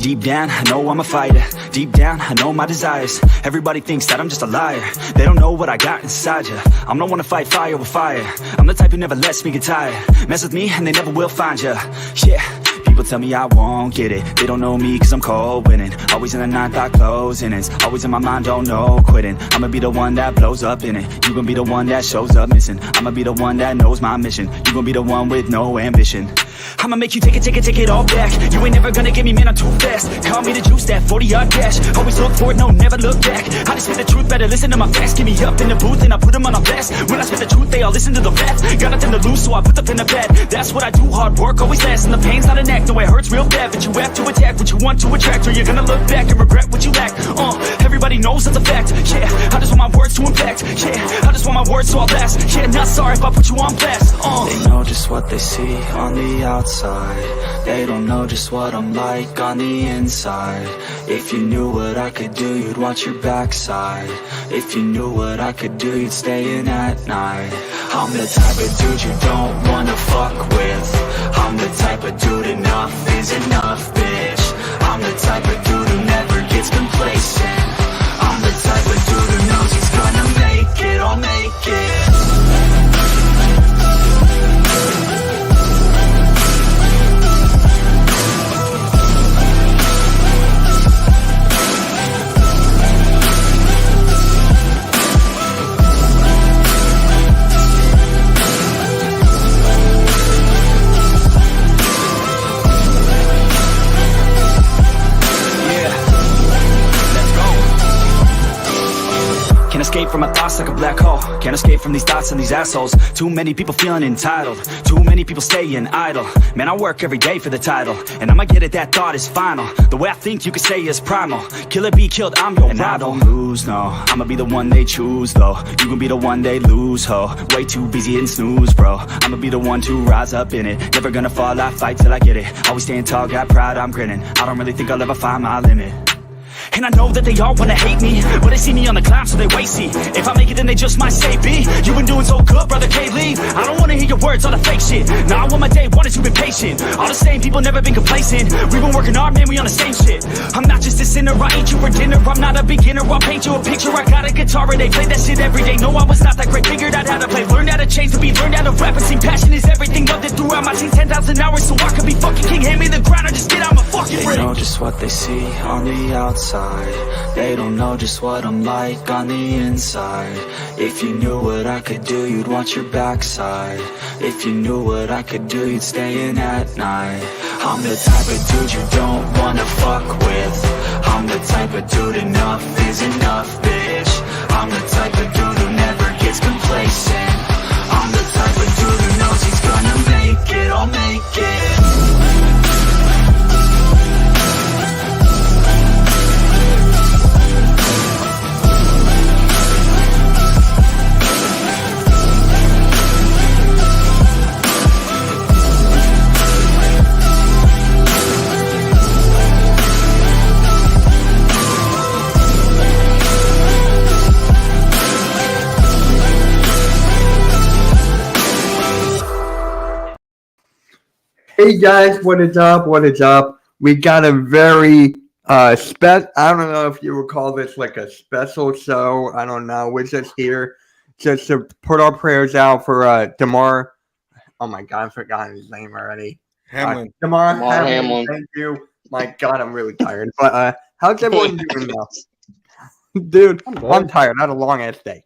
Deep down, I know I'm a fighter. Deep down, I know my desires. Everybody thinks that I'm just a liar. They don't know what I got inside ya. I'm the one to fight fire with fire. I'm the type who never lets me get tired. Mess with me and they never will find ya. Yeah. People tell me I won't get it. They don't know me cause I'm cold winning. Always in the ninth, I close innings. Always in my mind, don't know quitting. I'ma be the one that blows up in it. You gon' be the one that shows up missing. I'ma be the one that knows my mission. You gon' be the one with no ambition. I'ma make you take it all back. You ain't never gonna get me, man, I'm too fast. Call me the juice, that 40-yard dash. Always look forward, no, never look back. I just spit the truth, better listen to my facts. Get me up in the booth and I put them on a blast. When I spit the truth, they all listen to the facts. Got nothing to lose, so I put the pen to bed. That's what I do, hard work always lasts. And the pain's not an act, no, it hurts real bad. But you have to attack what you want to attract, or you're gonna look back and regret what you lack. Everybody knows that's a fact. Yeah, I just want my words to impact. Yeah, I just want my words to all last. Yeah, not sorry if I put you on blast. They know just what they see on the outside. They don't know just what I'm like on the inside. If you knew what I could do, you'd watch your backside. If you knew what I could do, you'd stay in at night. I'm the type of dude you don't wanna fuck with. I'm the type of dude enough is enough, bitch. I'm the type of dude who never gets complacent. I'm the type of dude who knows he's gonna make it, I'll make it. Escape from my thoughts like a black hole. Can't escape from these thoughts and these assholes. Too many people feeling entitled. Too many people staying idle. Man, I work every day for the title, and I'ma get it, that thought is final. The way I think you could say is primal. Kill it, be killed, I'm your rival. I don't lose, no. I'ma be the one they choose, though. You gon' be the one they lose, ho. Way too busy and snooze, bro. I'ma be the one to rise up in it. Never gonna fall, I fight till I get it. Always staying tall, got pride, I'm grinning. I don't really think I'll ever find my limit. And I know that they all wanna hate me, but they see me on the climb, so they wait, see. If I make it, then they just might say, B, you been doing so good, brother, can't leave. I don't wanna hear your words, all the fake shit. Nah, I want my day one is you been patient. All the same people, never been complacent. We been working hard, man, we on the same shit. I'm not just a sinner, I eat you for dinner. I'm not a beginner, I'll paint you a picture. I got a guitar and they play that shit every day. No, I was not that great, figured out how to play. Learned how to change to be, learned how to rap. And sing passion is everything, loved it throughout my teens. 10,000 hours, so I could be fucking king. Hand me the grind, or just get out my fucking ring. They know just what they see on the outside. They don't know just what I'm like on the inside. If you knew what I could do, you'd watch your backside. If you knew what I could do, you'd stay in at night. I'm the type of dude you don't wanna fuck with. I'm the type of dude enough is enough, bitch. I'm the type of dude who never gets complacent. I'm the type of dude who knows he's gonna make it, I'll make it. Hey guys, what is up? What is up? We got a very I don't know if you would call this like a special show. I don't know. We're just here just to put our prayers out for Damar. Oh my god, I forgot his name already. Hamlin. Damar Hamlin. Thank you. My god, I'm really tired. But how's everyone doing now? Dude, I'm tired. I had a long ass day.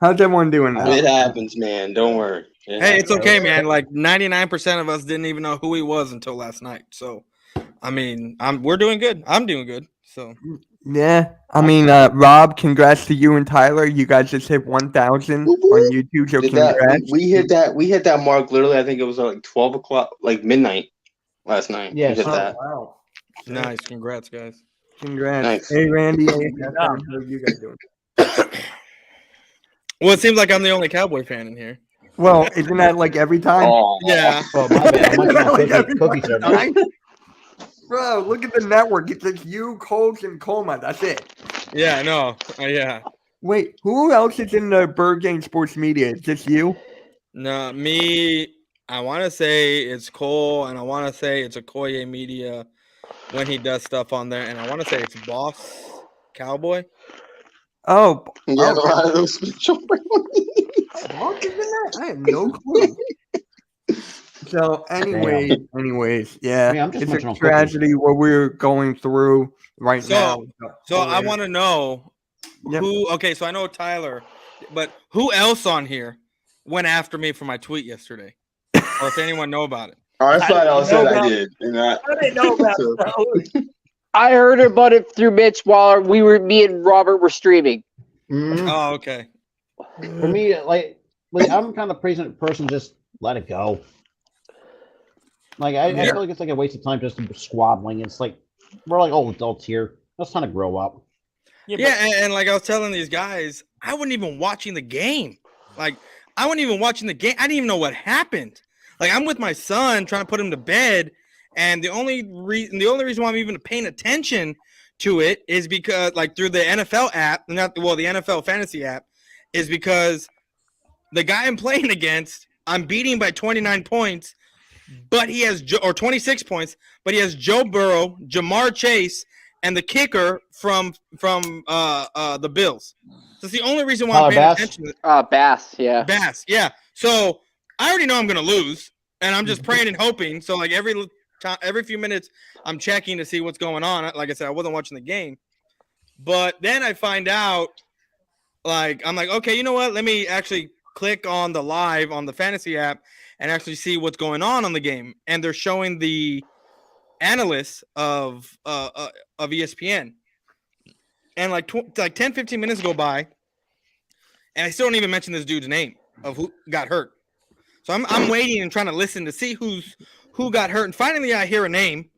How's everyone doing now? It happens, man. Don't worry. Hey, it's okay, man. Like 99% of us didn't even know who he was until last night. So, I mean, we're doing good. I'm doing good. So, yeah. I mean, Rob, congrats to you and Tyler. You guys just hit 1,000 on YouTube. So congrats. We hit that mark. Literally, I think it was like 12 o'clock, like midnight last night. Yeah. We hit that. Wow. nice. Congrats, guys. Congrats. Nice. Hey, Randy. How are you guys doing? Well, it seems like I'm the only Cowboy fan in here. Well, isn't that like every time? Oh, Yeah. Oh, my bad. Isn't that like every Cookie fucking service. time? Bro, look at the network. It's just you, Colts, and Coleman. That's it. Yeah, no. Yeah. Wait, who else is in the Bird Gang Sports Media? It's just you? No, me. I want to say it's Cole, and I want to say it's Okoye Media. when he does stuff on there, and I want to say it's Boss Cowboy. Oh, Yeah, oh, a lot of those special. Boss is in that? I have no clue. So, anyways, yeah, I mean, I'm just it's munching a on cookies. tragedy what we're going through right now. So I want to know Yep. who. Okay, so I know Tyler, but who else on here went after me for my tweet yesterday, or if anyone know about it? Oh, I thought I said I about- did. And I didn't know about so- that. I heard about it through Mitch while me and Robert were streaming. Mhm. Oh, okay. For me, like I'm kind of the person, just let it go. Like I feel like it's like a waste of time just squabbling. It's like we're like old adults here. Let's kind of grow up. Yeah, and like I was telling these guys, I wasn't even watching the game. Like I wasn't even watching the game. I didn't even know what happened. Like I'm with my son trying to put him to bed, and the only reason why I'm even paying attention to it is because like through the NFL app, the NFL fantasy app, is because the guy I'm playing against, I'm beating by 29 points, but he has 26 points, but he has Joe Burrow, Jamar Chase, and the kicker from the Bills. So it's the only reason why I'm paying attention to Bass, yeah. Bass, yeah. So I already know I'm gonna lose, and I'm just praying and hoping. So like every few minutes, I'm checking to see what's going on. Like I said, I wasn't watching the game, but then I find out, like I'm like, okay, you know what? Let me actually click on the live on the fantasy app and actually see what's going on the game. And they're showing the analysts of ESPN, and like 10, 15 minutes go by, and I still don't even mention this dude's name of who got hurt. So I'm waiting and trying to listen to see who got hurt, and finally I hear a name.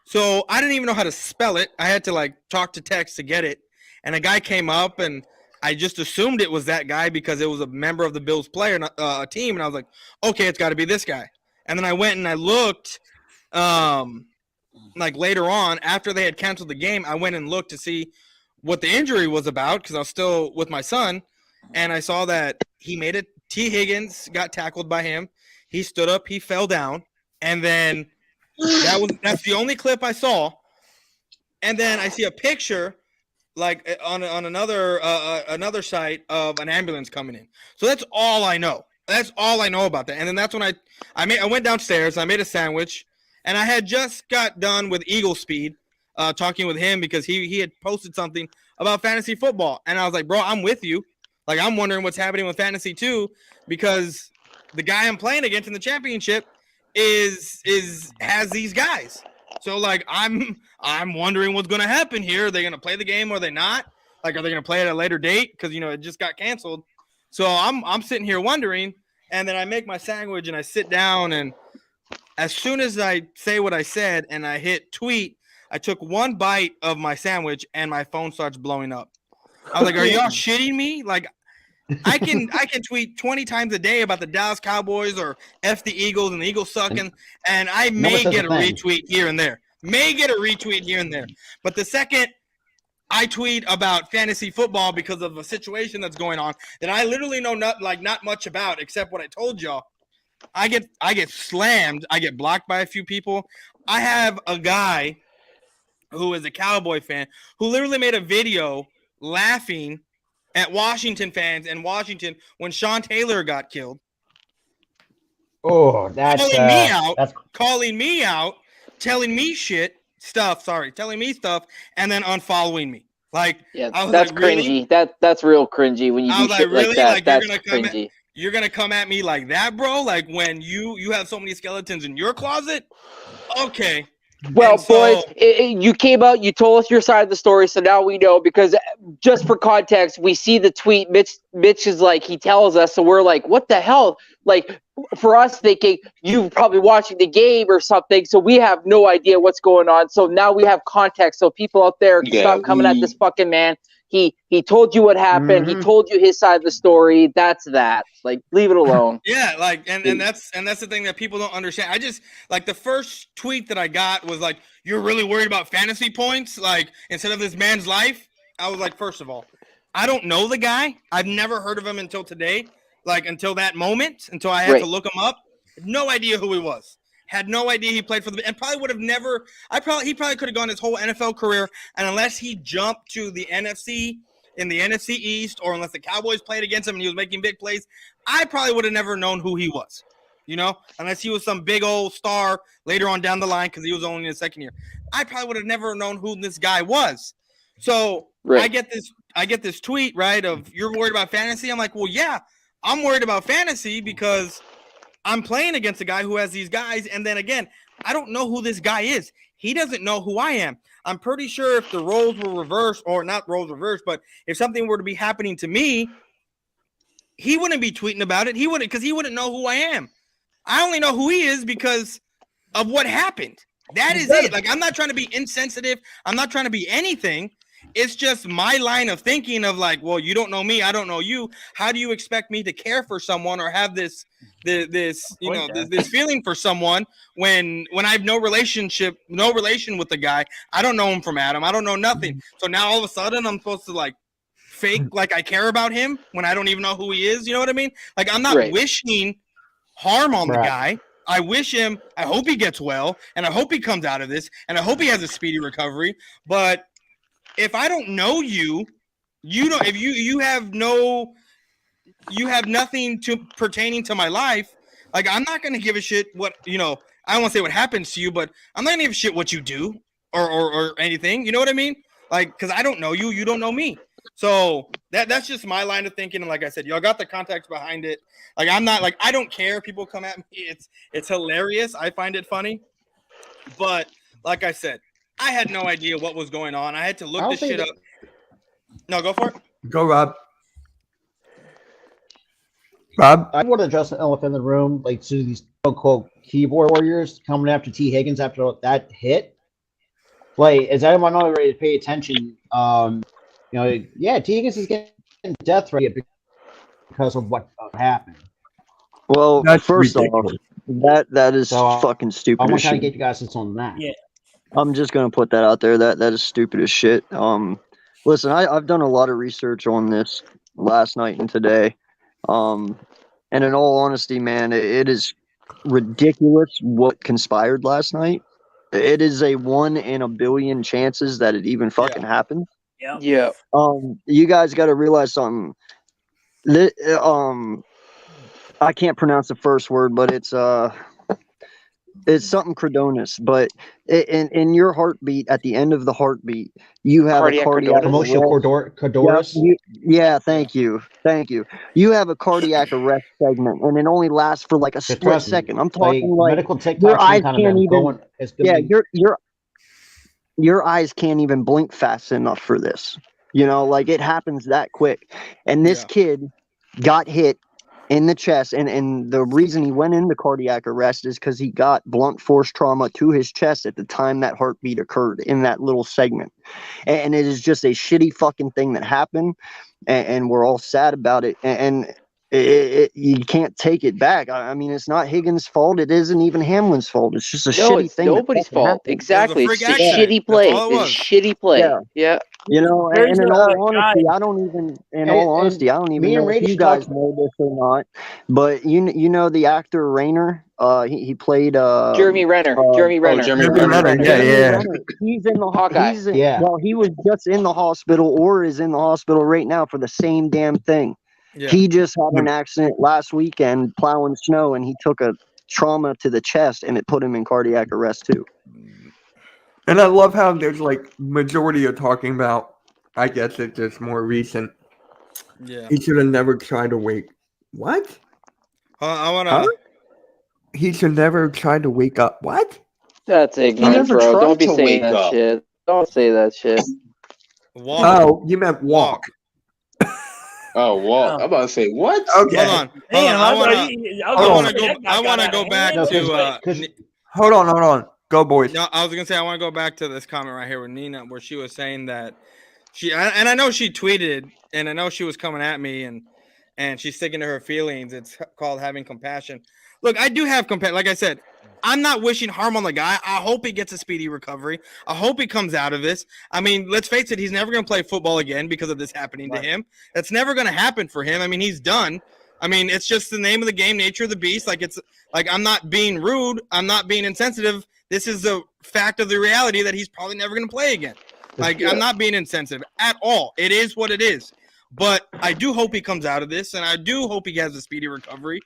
So I didn't even know how to spell it. I had to like talk to text to get it, and a guy came up, and I just assumed it was that guy because it was a member of the Bills player team, and I was like, okay, it's got to be this guy. And then I went and I looked, like later on after they had canceled the game, I went and looked to see what the injury was about because I was still with my son, and I saw that he made it. T. Higgins got tackled by him. He stood up, he fell down, and then that's the only clip I saw. And then I see a picture like on another site of an ambulance coming in. So that's all I know. That's all I know about that. And then that's when I went downstairs, I made a sandwich, and I had just got done with Eagle Speed, talking with him because he had posted something about fantasy football. And I was like, bro, I'm with you. Like, I'm wondering what's happening with fantasy too, because the guy I'm playing against in the championship has these guys. So like I'm wondering what's going to happen here. Are they going to play the game or are they not? Like, are they going to play at a later date? Because it just got canceled. So I'm sitting here wondering, and then I make my sandwich and I sit down, and as soon as I say what I said and I hit tweet, I took one bite of my sandwich and my phone starts blowing up. I was like, are y'all shitting me? Like, I can tweet 20 times a day about the Dallas Cowboys or F the Eagles and the Eagles sucking, and I may get a retweet here and there. But the second I tweet about fantasy football because of a situation that's going on that I literally know not much about except what I told y'all, I get slammed. I get blocked by a few people. I have a guy who is a Cowboy fan who literally made a video laughing at Washington fans in Washington when Sean Taylor got killed. Oh, that's calling me out, telling me stuff, and then unfollowing me. Like, Yeah, I was that's like, cringy. Really? That's real cringy when you do shit like that. Like, that's cringy. You're gonna come at me like that, bro? Like when you have so many skeletons in your closet? Okay. Well, boys, you came out, you told us your side of the story, so now we know, because just for context, we see the tweet. Mitch is like, he tells us, so we're like, what the hell? Like, for us thinking, you're probably watching the game or something, so we have no idea what's going on. So now we have context, so people out there can stop coming at this fucking man. He told you what happened. Mm-hmm. He told you his side of the story. That's that. Like, leave it alone. Yeah, like, and that's the thing that people don't understand. I just, like, the first tweet that I got was like, you're really worried about fantasy points, like, instead of this man's life? I was like, first of all, I don't know the guy. I've never heard of him until today, like, until that moment, until I had to look him up. No idea who he was. Had no idea he played for the, and probably would have never. He probably could have gone his whole NFL career, and unless he jumped to the NFC in the NFC East, or unless the Cowboys played against him and he was making big plays, I probably would have never known who he was. Unless he was some big old star later on down the line because he was only in his second year, I probably would have never known who this guy was. So I get this tweet, right, of you're worried about fantasy. I'm like, well, yeah, I'm worried about fantasy because I'm playing against a guy who has these guys. And then again, I don't know who this guy is. He doesn't know who I am. I'm pretty sure if the roles were reversed, or not roles reversed, but if something were to be happening to me, he wouldn't be tweeting about it. He wouldn't know who I am. I only know who he is because of what happened. That is it. Like, I'm not trying to be insensitive. I'm not trying to be anything. It's just my line of thinking of like, well, you don't know me, I don't know you. How do you expect me to care for someone or have this feeling for someone when I have no relation with the guy? I don't know him from Adam. I don't know nothing. So now all of a sudden I'm supposed to like fake like I care about him when I don't even know who he is. You know what I mean? Like, I'm not wishing harm on the guy. I hope he gets well, and I hope he comes out of this, and I hope he has a speedy recovery. But if I don't know you, if you have nothing pertaining to my life, like, I'm not going to give a shit what, I don't want to say what happens to you, but I'm not going to give a shit what you do or anything. You know what I mean? Like, because I don't know you, you don't know me. So that's just my line of thinking. And like I said, y'all got the context behind it. Like, I'm not like, I don't care if people come at me. It's hilarious. I find it funny. But like I said, I had no idea what was going on. I had to look this shit up. No, go for it. Go, Rob. Rob? I want to address the elephant in the room, like, to these quote-unquote keyboard warriors coming after T. Higgins after that hit. Like, is anyone not ready to pay attention? T. Higgins is getting death threat because of what happened. Well, That's first ridiculous. off, that is fucking stupid. I want as to kind of shit. get you guys on that. Yeah. I'm just gonna put that out there. That is stupid as shit. Listen, I've done a lot of research on this last night and today. And in all honesty, man, it is ridiculous what conspired last night. It is a 1 in a billion chances that it even fucking happened. Yeah. You guys got to realize something. I can't pronounce the first word, but it's something Credonus. But in your heartbeat, at the end of the heartbeat, you have a cardiac Codoris. Yeah, thank you. You have a cardiac arrest segment, and it only lasts for like a split second. I'm talking like medical your eyes TikTok can't even. Your eyes can't even blink fast enough for this. Like, it happens that quick. And this kid got hit in the chest, and the reason he went into cardiac arrest is because he got blunt force trauma to his chest at the time that heartbeat occurred in that little segment. And it is just a shitty fucking thing that happened, and we're all sad about it. And you can't take it back. I mean, it's not Higgins' fault. It isn't even Hamlin's fault. It's just a shitty thing. Nobody's fault. Happened. Exactly. It's a accident. shitty play. That's all it was. It's a shitty play. Yeah. And in all honesty, I don't even know if you guys know this or not, but you know the actor Rayner, he played Jeremy Renner. Jeremy Renner. Yeah. He's in the Hawkeye. Well, he was just in the hospital or is in the hospital right now for the same damn thing. Yeah. He just had an accident last weekend plowing snow, and he took a trauma to the chest, and it put him in cardiac arrest too. And I love how there's like majority are talking about, I guess it's just more recent. Yeah. He should have never tried to wake. What? He should never try to wake up. What? That's ignorant, never bro. tried Don't be to saying wake that up. shit. Don't say that shit. Walk. Oh, you meant walk. Oh, walk. I'm about to say, what? Okay. Hold on. Damn, I want to go back to. Hold on. Go, boys. No, I was gonna say I want to go back to this comment right here with Nina, where she was saying that I know she tweeted, and I know she was coming at me, and she's sticking to her feelings. It's called having compassion. Look, I do have compassion. Like I said, I'm not wishing harm on the guy. I hope he gets a speedy recovery. I hope he comes out of this. I mean, let's face it, he's never going to play football again because of this happening to him. That's never going to happen for him. I mean, he's done. I mean, it's just the name of the game, nature of the beast. Like, it's like, I'm not being rude. I'm not being insensitive. This is the fact of the reality that he's probably never going to play again. Like, I'm not being insensitive at all. It is what it is. But I do hope he comes out of this, and I do hope he has a speedy recovery.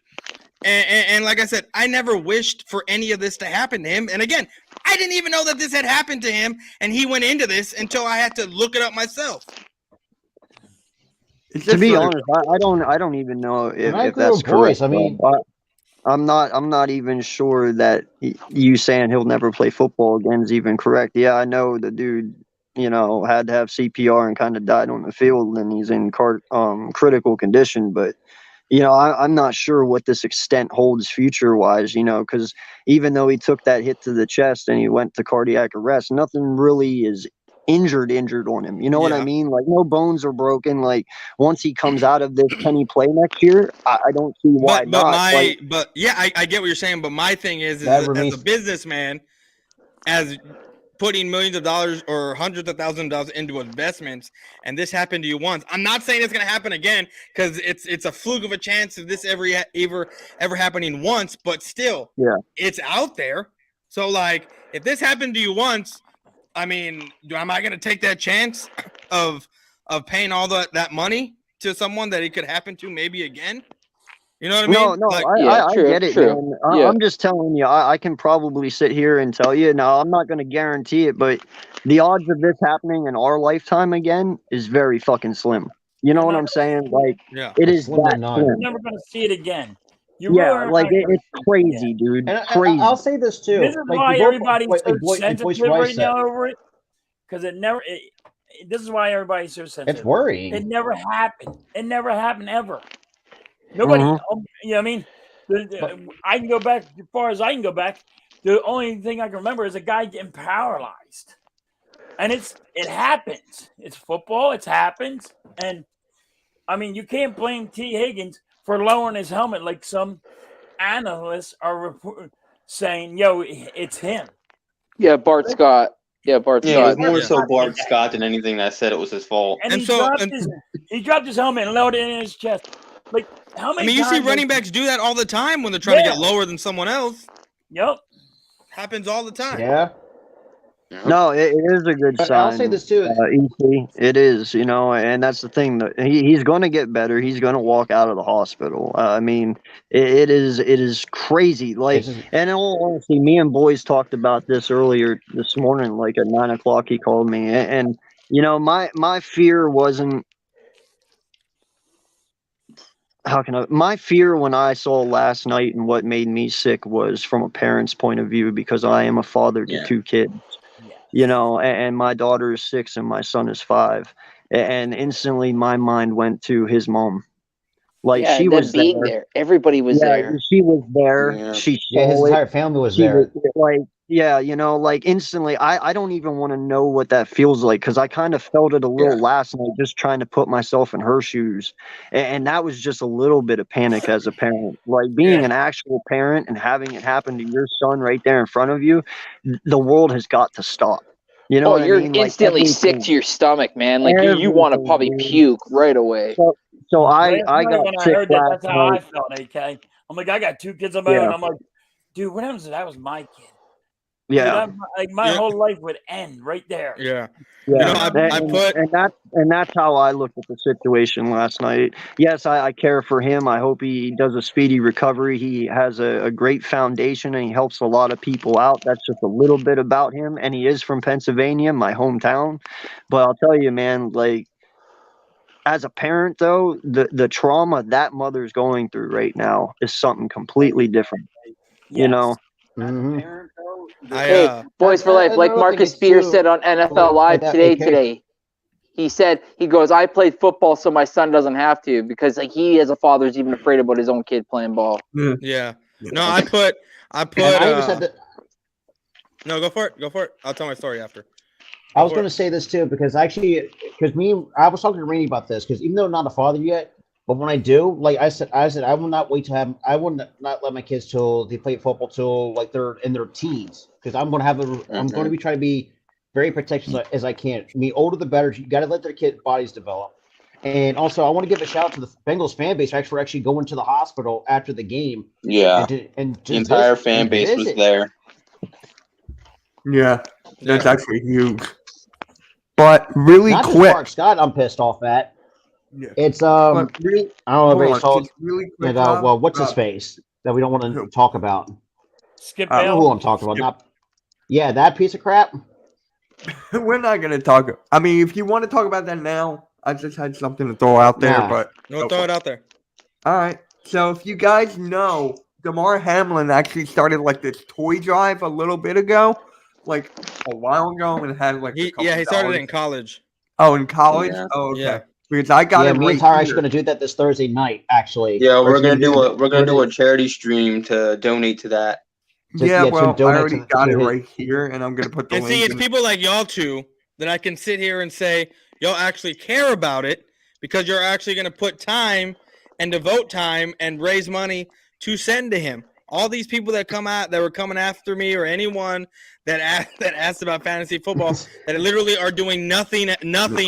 And like I said, I never wished for any of this to happen to him. And again, I didn't even know that this had happened to him, and he went into this until I had to look it up myself. To be honest, I don't even know if that's correct. Boys, I mean, I'm not even sure that you saying he'll never play football again is even correct. Yeah, I know the dude, had to have CPR and kind of died on the field, and he's in critical condition. But I'm not sure what this extent holds future-wise. Because even though he took that hit to the chest and he went to cardiac arrest, nothing really is injured on him. You know what I mean? Like, no bones are broken. Like, once he comes out of this, can he play next year? I don't see why not. I get what you're saying. But my thing is as a businessman, as putting millions of dollars or hundreds of thousands of dollars into investments, and this happened to you once. I'm not saying it's going to happen again, because it's a fluke of a chance of this ever happening once. But still, it's out there. So, like, if this happened to you once, I mean, am I going to take that chance of paying all that money to someone that it could happen to maybe again? You know what I mean? No, I get it, man. I'm just telling you, I can probably sit here and tell you. Now, I'm not going to guarantee it, but the odds of this happening in our lifetime again is very fucking slim. You know what I'm saying? Like, it is that slim. You're never going to see it again. It's crazy, dude. And crazy. I'll say this too. This is why everybody's so sensitive right now over it, because this is why everybody's so sensitive. It's worrying. It never happened. It never happened ever. Nobody, you know what I mean? I can go back as far as I can go back. The only thing I can remember is a guy getting paralyzed. And it happens. It's football. It happens. And, I mean, you can't blame T. Higgins for lowering his helmet like some analysts are saying, yo, it's him. Yeah, Bart Scott. Yeah, Bart Scott. Yeah, it was more so Bart Scott than anything that said it was his fault. And he dropped his helmet and lowered it in his chest. Like, how many you see running backs do that all the time when they're trying to get lower than someone else. Yep. Happens all the time. Yeah. No, it is a good sign. I'll say this too. EC, it is, and that's the thing. That he's going to get better. He's going to walk out of the hospital. I mean, it is crazy. Like, and in all honesty, me and Boys talked about this earlier this morning. Like at 9 o'clock, he called me, and my fear wasn't. My fear when I saw last night and what made me sick was from a parent's point of view, because I am a father to two kids. And my daughter is 6 and my son is 5. And instantly my mind went to his mom. Like, she was there. Everybody was there. She was there. Yeah. She saw his entire family was there. Instantly, I don't even want to know what that feels like, because I kind of felt it a little last night, just trying to put myself in her shoes. And that was just a little bit of panic as a parent. Like, being an actual parent and having it happen to your son right there in front of you, the world has got to stop. You know you're instantly sick to your stomach, man. Like, you want to probably puke right away. So I got when sick I heard that, that's how night. I felt, AK. I'm like, I got 2 kids of my own. I'm like, dude, what happens if that was my kid? Yeah, dude, my whole life would end right there. Yeah. And that's how I looked at the situation last night. Yes, I care for him. I hope he does a speedy recovery. He has a great foundation and he helps a lot of people out. That's just a little bit about him. And he is from Pennsylvania, my hometown. But I'll tell you, man, like, as a parent, though, the trauma that mother's going through right now is something completely different. Mm-hmm. Hey, Boys for Life, like Marcus Spears said on NFL Live today. He goes, I played football so my son doesn't have to, because like he as a father is even afraid about his own kid playing ball. Yeah. No, I put no, go for it. I'll tell my story after. I was going to say this too, because I was talking to Rainey about this, because even though I'm not a father yet, but when I do, like I said, I will not wait to have. I will not let my kids till they play football till like they're in their teens, because I'm going to have I'm going to be trying to be very protective as I can. The older the better. You got to let their kid bodies develop. And also, I want to give a shout out to the Bengals fan base for actually going to the hospital after the game. Yeah, And the entire fan base was there. Yeah, that's actually huge. But really Not quick. just Mark Scott, I'm pissed off at. Yeah. It's But really, I don't know if it's called. really quick. Well, what's his face that we don't want to talk about? Skip I know who Bale. I'm talking about. Not, that piece of crap. We're not gonna talk. I mean, if you want to talk about that now, I just had something to throw out there. Nah. But We'll throw it out there. all right. So if you guys know, Damar Hamlin actually started like this toy drive a little bit ago, like a while ago, and had like He started it in college. Oh, in college? Yeah. Oh, okay. Yeah. Because I got it Me right and Tyler are here. actually going to do that this Thursday night. Actually, Yeah, we're gonna do a charity stream to donate to that. Yeah, well, I donate already to got it his- right here, and I'm gonna put the And link. see, it's people like y'all two that I can sit here and say, y'all actually care about it because you're actually going to put time and devote time and raise money to send to him. All these people that come out that were coming after me, or anyone that asked about fantasy football, that literally are doing nothing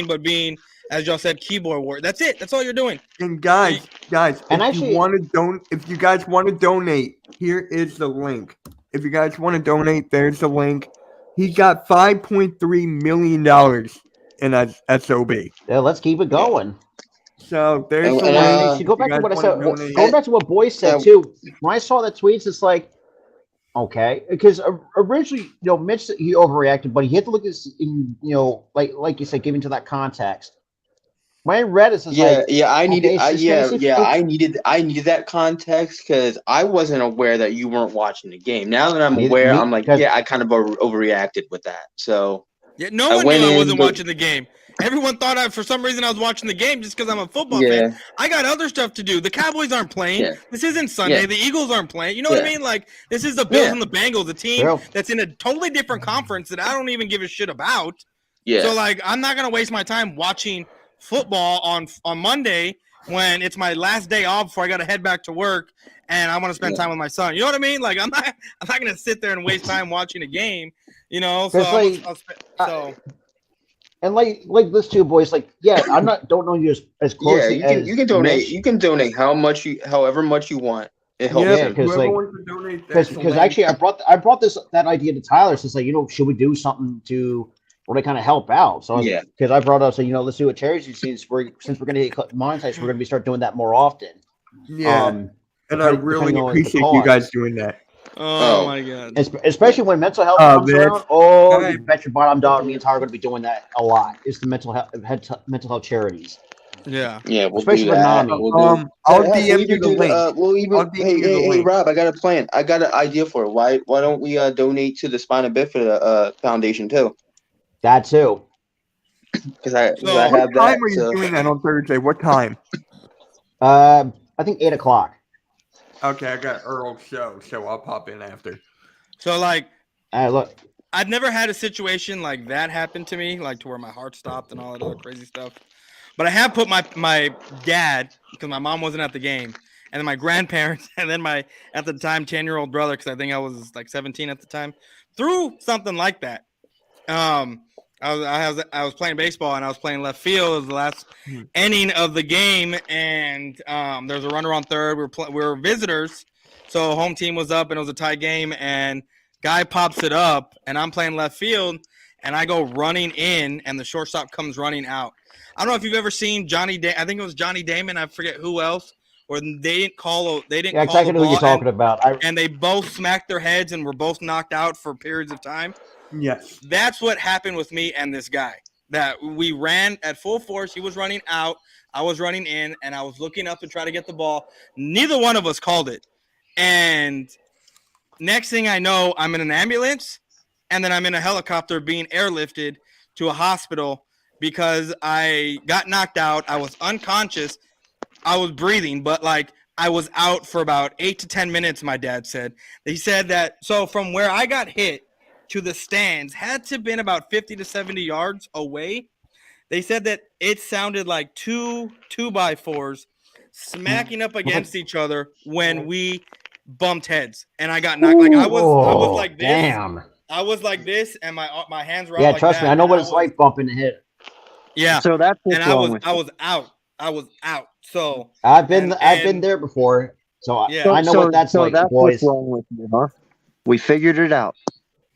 but being, as y'all said, keyboard warrior. That's it. That's all you're doing. And guys, And if actually- you want to if you guys want to donate, here is the link. If you guys want to donate, there's the link. He got $5.3 million in a SOB. Yeah, let's keep it going. So there's And- the and, link. See, go If back you to what I guys said. wanna donate- Going back to what Boy said too. When I saw the tweets, it's like, okay, because originally, Mitch, he overreacted, but he had to look at this in, like you said, giving to that context. When I read it, it's like, I needed, okay, it's just fantasy- I needed that context because I wasn't aware that you weren't watching the game. Now that I'm Me- aware, me- I'm like, because- yeah, I kind of overreacted with that. So Yeah, no I one went knew I in, wasn't but- watching the game. Everyone thought for some reason I was watching the game just because I'm a football yeah, fan. I got other stuff to do. The Cowboys aren't playing. Yeah. This isn't Sunday. Yeah. The Eagles aren't playing. You know what I Yeah. mean? Like, this is the Bills Yeah. and the Bengals, a team True. that's in a totally different conference that I don't even give a shit about. yeah. So, like, I'm not going to waste my time watching football on Monday when it's my last day off before I got to head back to work and I want to spend time with my son. You know what I mean? Like, I'm not going to sit there and waste time watching a game, So, It's And like this too, boys. Like, yeah, don't know you as Yeah, closely as you can donate. Mitch. You can donate however much you want. It helps Yeah, Yeah, him. because whoever like wants to donate, there's the because link. actually I brought that idea to Tyler. So it's like, should we do something to really kind of help out? So Yeah. because I brought up, so let's do a charity since we're going to get monetized, we're going to start doing that more often. Yeah, and I depending really on the appreciate you cause. guys doing that. Oh, Oh. my God. Especially when mental health Oh, comes man. around. Oh, Alright. you bet your bottom dollar, me and Tyler are going to be doing that a lot. It's the mental health charities. Yeah. Yeah, we'll Especially do with that. Nami. We'll do- I'll Heck, DM you the link. We'll even I'll DM hey, you the hey, link. Rob, I got a plan. I got an idea for it. Why don't we donate to the Spina Bifida Foundation too? That too. Because I So- have What that. time are you so- doing that on Thursday? What time? I think 8:00. Okay, I got Earl's show, so I'll pop in after. So, like, Look, I've never had a situation like that happen to me, like to where my heart stopped and all that other crazy stuff. But I have put my dad, because my mom wasn't at the game, and then my grandparents, and then my, at the time, 10-year-old brother, because I think I was like 17 at the time, through something like that. I was playing baseball, and I was playing left field. It was the last inning of the game, and there was a runner on third. We were visitors, so home team was up, and it was a tie game, and guy pops it up, and I'm playing left field, and I go running in, and the shortstop comes running out. I don't know if you've ever seen I think it was Johnny Damon. I forget who else. Or they didn't call. They didn't. yeah, call exactly the who you're ball, talking about. and they both smacked their heads and were both knocked out for periods of time. Yes. That's what happened with me and this guy. That we ran at full force. He was running out. I was running in, and I was looking up to try to get the ball. Neither one of us called it. And next thing I know, I'm in an ambulance, and then I'm in a helicopter being airlifted to a hospital because I got knocked out. I was unconscious. I was breathing, but like I was out for about 8 to 10 minutes, my dad said. He said that, so from where I got hit to the stands had to have been about 50 to 70 yards away. They said that it sounded like two 2x4s smacking up against each other when we bumped heads. And I got knocked. Like I was like this. Damn. I was like this, and my hands were Yeah, out like trust me, that, I know and what it's like bumping the hit. Yeah. So that's what's And I wrong with was out. I was out. So I've been and there before, so Yeah. I know what that's like, that's boys. what's wrong with you, huh? We figured it out.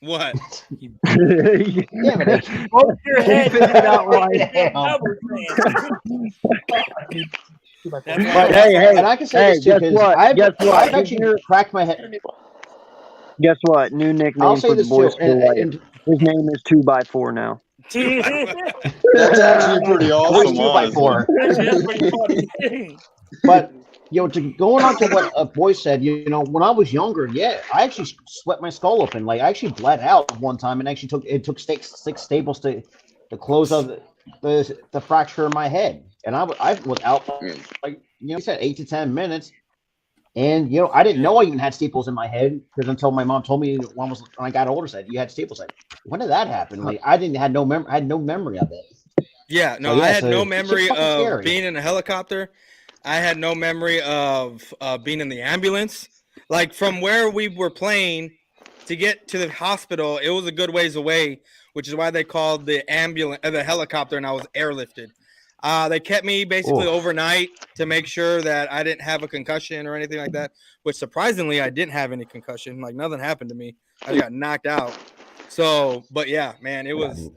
what? Damn it, Both your head. figured out why. That's But, why and I can say this too, guess because what? I've Guess what? actually cracked my head. Guess what? New I'll nickname say for the this boys too, for life. His name is 2x4 now. That's actually pretty awesome, Two by four. Actually, that's pretty funny. But going on to what a boy said, when I was younger, yeah, I actually sweat my skull open. Like I actually bled out one time, and actually took six staples to close up the fracture in my head, and I was out for, like you said, 8 to 10 minutes. And I didn't know I even had staples in my head because until my mom told me when I got older, said you had staples. Like, when did that happen? Like, I had no memory of it. Yeah, no, So, I had so no it's memory fucking of scary. being in a helicopter. I had no memory of being in the ambulance. Like from where we were playing to get to the hospital, it was a good ways away, which is why they called the helicopter, and I was airlifted. They kept me basically overnight to make sure that I didn't have a concussion or anything like that, which surprisingly I didn't have any concussion. Like nothing happened to me. I got knocked out. So, but yeah, man, it was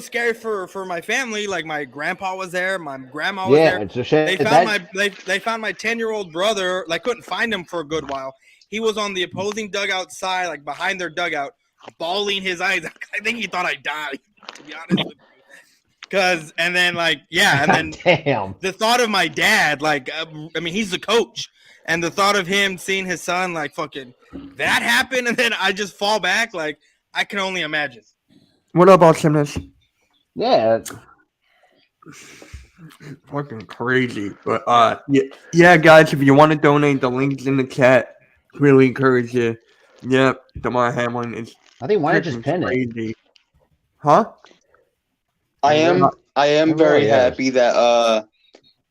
scary for my family. Like my grandpa was there, my grandma was there. It's a shame. They found my 10-year-old brother. Like couldn't find him for a good while. He was on the opposing dugout side, like behind their dugout, bawling his eyes. I think he thought I died, to be honest with you. And then damn. The thought of my dad, he's the coach, and the thought of him seeing his son, like fucking that happen, and then I just fall back, like I can only imagine. What about Simmons? Yeah. Fucking crazy. But yeah, guys, if you want to donate, the link's in the chat. Really encourage you. Yep, Damar Hamlin is I think why not just freaking pin it? crazy. Huh? I am very really happy that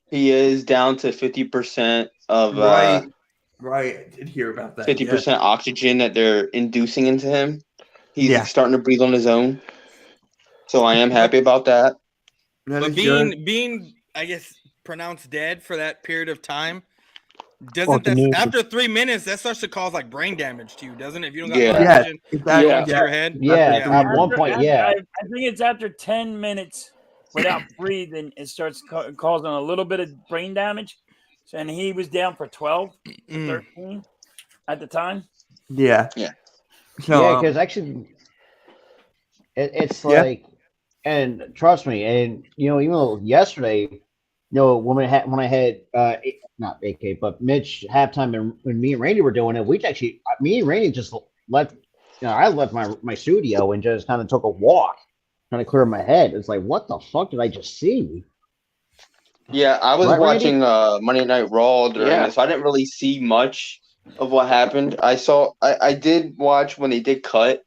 he is down to 50% of Right. I did hear about that. 50% oxygen that they're inducing into him. He's starting to breathe on his own. So I am happy about that. But being I guess pronounced dead for that period of time, after 3 minutes that starts to cause like brain damage to you, doesn't it? If you don't got oxygen to your head. At one point, I think it's after 10 minutes without breathing, it starts causing a little bit of brain damage. And he was down for 12, 13 at the time. Yeah. So, because actually, it's like, and trust me, and even though yesterday, when I had not AK, but Mitch halftime, and when me and Randy were doing it, me and Randy just left. I left my studio and just kind of took a walk, trying to clear my head. It's like, what the fuck did I just see? Yeah, I was watching Monday Night Raw during this, so I didn't really see much of what happened. I did watch when they did cut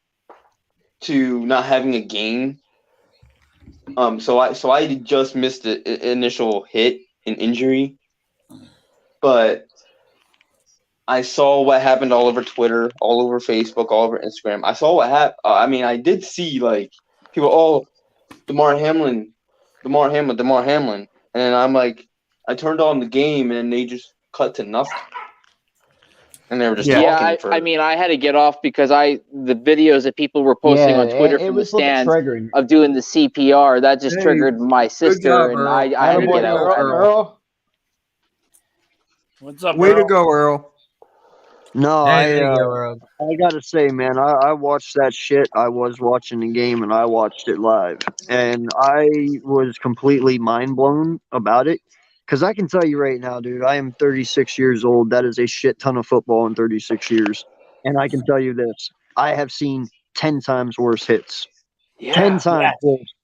to not having a game. So I just missed the initial hit and injury, but I saw what happened all over Twitter, all over Facebook, all over Instagram. I saw what happened. I did see like people, Damar Hamlin, and I'm like, I turned on the game and they just cut to nothing. And they were just talking for... I had to get off because the videos that people were posting on Twitter from the stands of doing the CPR, that just triggered my sister, and I had to get out. Earl. What's up, Way Earl? to go, Earl. No, I gotta say, man, I watched that shit. I was watching the game and I watched it live, and I was completely mind blown about it. Because I can tell you right now, dude, I am 36 years old. That is a shit ton of football in 36 years. And I can tell you this. I have seen 10 times worse hits. 10 times worse.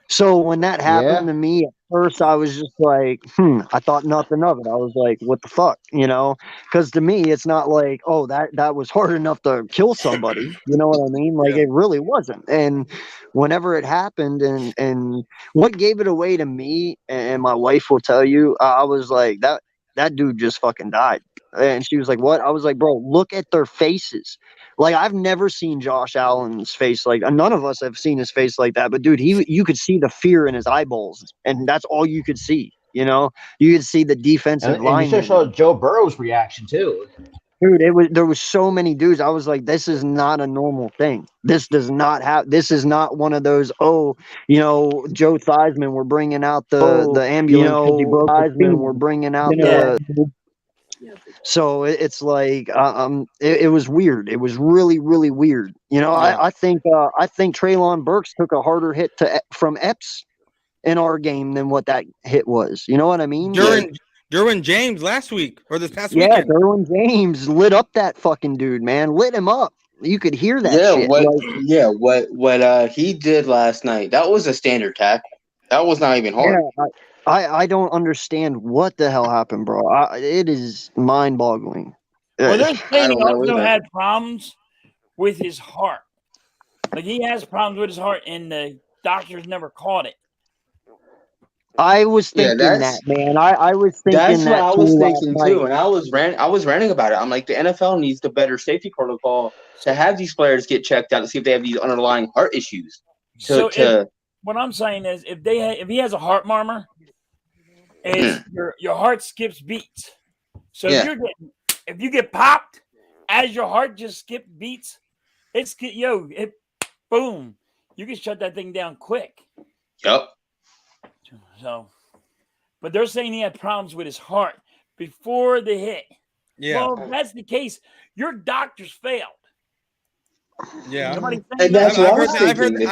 So when that happened to me, at first I was just like, I thought nothing of it. I was like, what the fuck, Because to me, it's not like, oh, that was hard enough to kill somebody. You know what I mean? Like, it really wasn't. And whenever it happened, and what gave it away to me, and my wife will tell you, I was like, that dude just fucking died. And she was like, what? I was like, bro, look at their faces. Like, I've never seen Josh Allen's face like, none of us have seen his face like that. But dude, you could see the fear in his eyeballs, and that's all you could see. You know, you could see the defensive And you line. should have showed Joe Burrow's reaction too. Dude, there was so many dudes. I was like, this is not a normal thing. This is not one of those, Joe Theismann, we're bringing out the ambulance because he broke his femur. We're bringing out So it's like it was weird. It was really, really weird. I think Treylon Burks took a harder hit from Epps in our game than what that hit was. You know what I mean? Derwin James last week or this past Yeah, weekend. Derwin James lit up that fucking dude, man. Lit him up. You could hear that shit. What he did last night, that was a standard tackle. That was not even hard. Yeah, I don't understand what the hell happened, bro. It is mind-boggling. Well, they're saying he also either. had problems with his heart. Like, he has problems with his heart, and the doctors never caught it. I was thinking that, man. I was thinking that's that what I was too thinking last too, night. and I was ranting about it. I'm like, the NFL needs the better safety protocol to have these players get checked out to see if they have these underlying heart issues. What I'm saying is, if he has a heart murmur, your heart skips beats. So if you get popped as your heart just skips beats, boom, you can shut that thing down quick. Yep. So, but they're saying he had problems with his heart before the hit. Yeah. Well, if that's the case, your doctors failed. Yeah. And that's what I was thinking.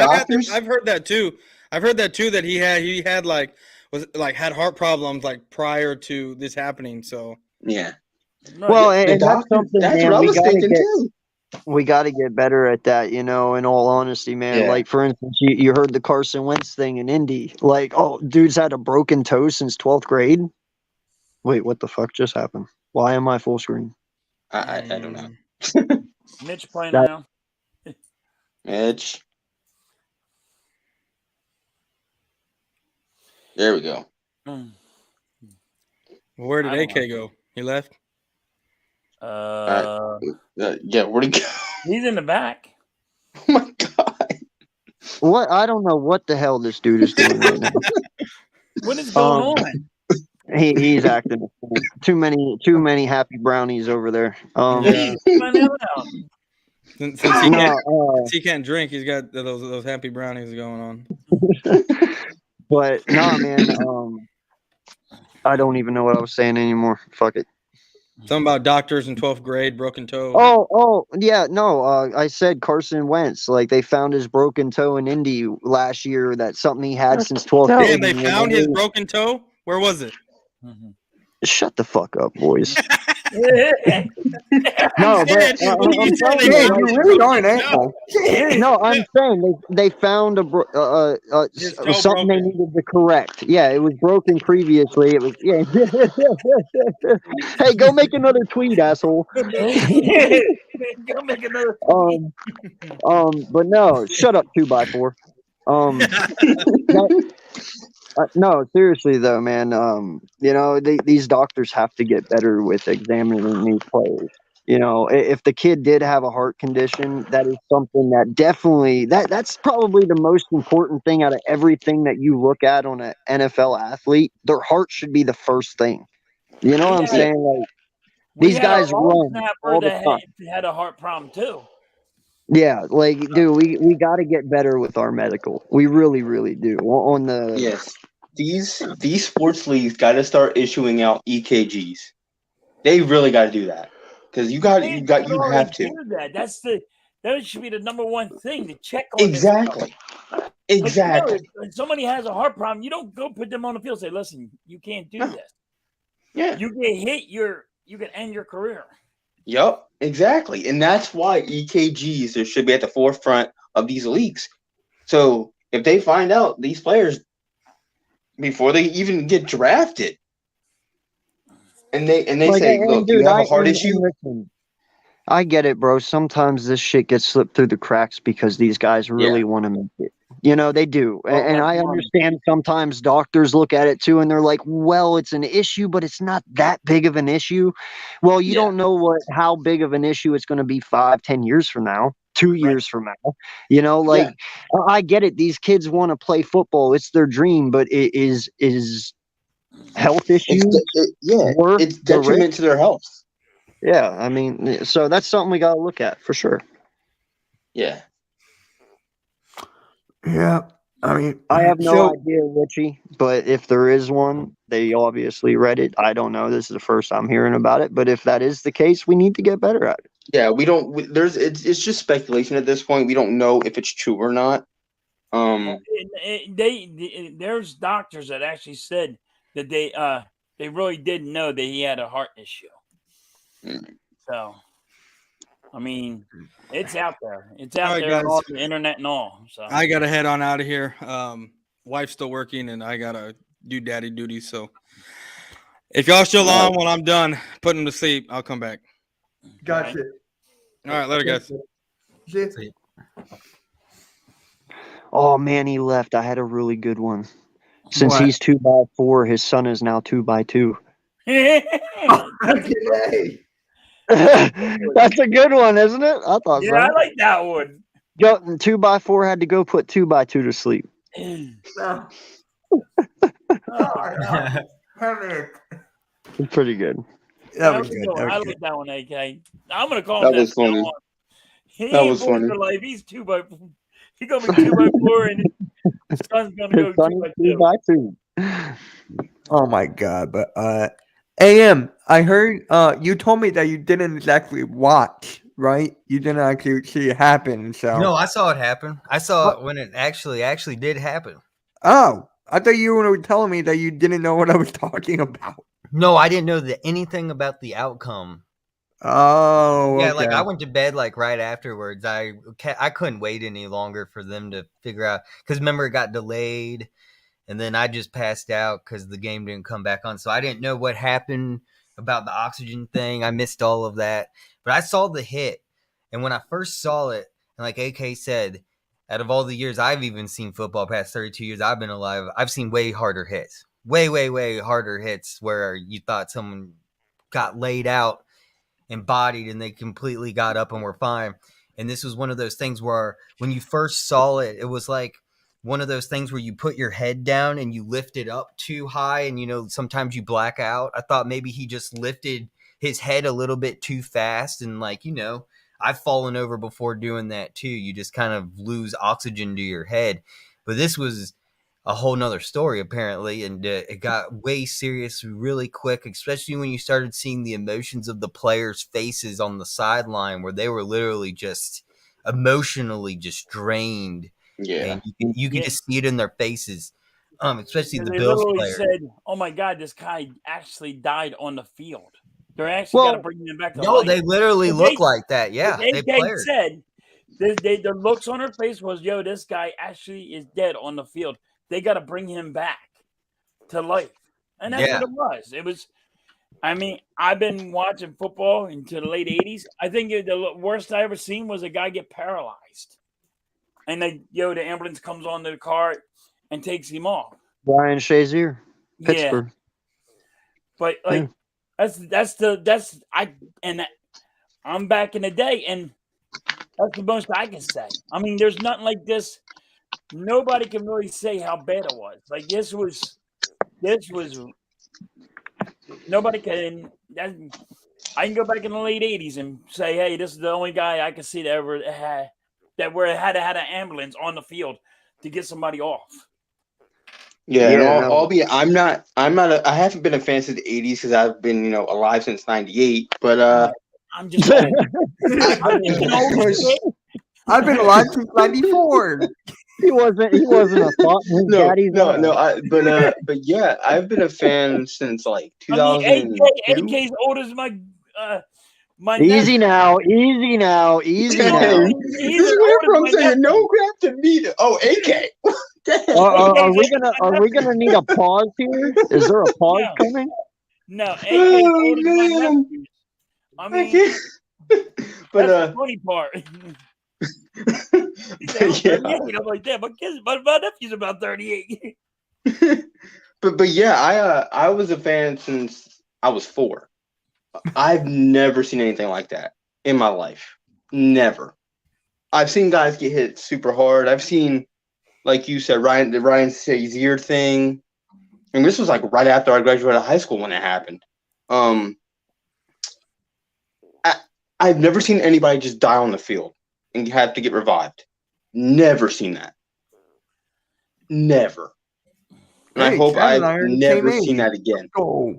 I've heard that too. I've heard that too, that he had had heart problems like prior to this happening. So yeah. Well, and that's something, that's man, what I was thinking too. We got to get better at that, in all honesty, man. Like, for instance, you heard the Carson Wentz thing in Indy. Like, dude's had a broken toe since 12th grade. Wait, what the fuck just happened? Why am I full screen? I don't know. Mitch playing now. Mitch. There we go. Where did AK go? He left? Yeah, where'd he go? He's in the back. Oh my god! What? I don't know what the hell this dude is doing right now. What is going on? He's acting a fool. Too many happy brownies over there. Since he can't drink, he's got those happy brownies going on. But no, man. I don't even know what I was saying anymore. Fuck it. Something about doctors in 12th grade, broken toe. Yeah, no. I said Carson Wentz. Like, they found his broken toe in Indy last year. That's something he had since 12th grade. And they found his broken toe? Where was it? Shut the fuck up, boys. No, but you really are an asshole. No, I'm saying they found something they needed to correct. Yeah, it was broken previously. It was Hey, go make another tweet, asshole. Go make another. But no, shut up, 2x4. No, seriously though, man. These doctors have to get better with examining these players. If the kid did have a heart condition, that is something that definitely that's probably the most important thing out of everything that you look at on an NFL athlete. Their heart should be the first thing. You know what I'm saying? Like, these guys run all the time. Had a heart problem too. Yeah, like, dude, we got to get better with our medical. We really, really do. Yes, these sports leagues got to start issuing out EKGs. They really got to do that, because you have to. That should be the number one thing to check on. Exactly. Exactly. When somebody has a heart problem, you don't go put them on the field and say, "Listen, you can't do this." Yeah. You get hit, you can end your career. Yep, exactly. And that's why EKGs should be at the forefront of these leagues. So if they find out these players before they even get drafted, and they say, "Look, dude, you have a heart issue." Listen, I get it, bro. Sometimes this shit gets slipped through the cracks because these guys really want to make it. They do. And I understand sometimes doctors look at it too and they're like, well, it's an issue, but it's not that big of an issue. Well, you don't know how big of an issue it's going to be 5-10 years from now, 2 years from now. I get it. These kids want to play football. It's their dream, but it is health issues. It's detriment to their health. Yeah, I mean, so that's something we got to look at for sure. Yeah. Yeah. I mean, I have no idea, Richie, but if there is one, they obviously read it. I don't know. This is the first I'm hearing about it, but if that is the case, we need to get better at it. Yeah, we don't. It's just speculation at this point. We don't know if it's true or not. There's doctors that actually said that they really didn't know that he had a heart issue. So, I mean, it's out there. It's out there on all the internet and all. So I gotta head on out of here. Wife's still working, and I gotta do daddy duty. So, if y'all still on when I'm done putting him to sleep, I'll come back. Gotcha. All right, later, guys. See. Oh man, he left. I had a really good one. Since he's 2x4, his son is now 2x2. That's a good one, isn't it? I thought so. Yeah, I like that one. 2x4 had to go put 2x2 to sleep. Pretty good. That was good. I like that one, AK. I'm gonna call that him was that. Funny. That was funny. Life. He's 2x4. He's gonna be 2x4, and his son's gonna go 2x2. Oh my god! But AM, I heard you told me that you didn't exactly watch, right? You didn't actually see it happen. So no, I saw it happen. I saw it when it actually did happen. Oh, I thought you were telling me that you didn't know what I was talking about. No, I didn't know anything about the outcome. Oh, yeah, okay. like I went to bed like right afterwards. I couldn't wait any longer for them to figure out, because remember it got delayed, and then I just passed out because the game didn't come back on. So I didn't know what happened about the oxygen thing. I missed all of that, but I saw the hit, and when I first saw it, and like AK said, out of all the years I've even seen football, past 32 years I've been alive, I've seen way harder hits, way harder hits where you thought someone got laid out and bodied and they completely got up and were fine. And this was one of those things where when you first saw it, it was like one of those things where you put your head down and you lift it up too high, and sometimes you black out. I thought maybe he just lifted his head a little bit too fast, and I've fallen over before doing that too. You just kind of lose oxygen to your head. But this was a whole nother story apparently, and it got way serious really quick, especially when you started seeing the emotions of the players' faces on the sideline, where they were literally just emotionally just drained. Yeah, and you could just see it in their faces, especially the they Bills literally player. said, "Oh my God, this guy actually died on the field." They're actually got to bring him back to life. They literally look like that. Yeah, they said the looks on her face was, "Yo, this guy actually is dead on the field. They got to bring him back to life," and that's what it was. It was. I mean, I've been watching football into the late '80s. I think the worst I ever seen was a guy get paralyzed, and the ambulance comes onto the car and takes him off. Brian Shazier, Pittsburgh. Yeah. But I'm back in the day, and that's the most I can say. I mean, there's nothing like this. Nobody can really say how bad it was. Like this was nobody can. I can go back in the late '80s and say, hey, this is the only guy I can see that ever had had an ambulance on the field to get somebody off. Yeah, and albeit I haven't been a fan since the '80s because I've been alive since '98. But I'm just old. I've been alive since '94. He wasn't a thought. But yeah, I've been a fan since like 2000. AK's old as my. Easy now. He's went from saying no crap to me to AK. Are we gonna need a pause here? Is there a pause coming? No, AK old as my nephews. I mean, but that's the funny part. I'm like that. My nephew's about 38. but yeah, I was a fan since I was 4. I've never seen anything like that in my life. Never. I've seen guys get hit super hard. I've seen, like you said, the Ryan Shazier thing. And this was like right after I graduated high school when it happened. I've never seen anybody just die on the field and have to get revived. Never seen that. Never. And I hope I've never seen that again. Oh.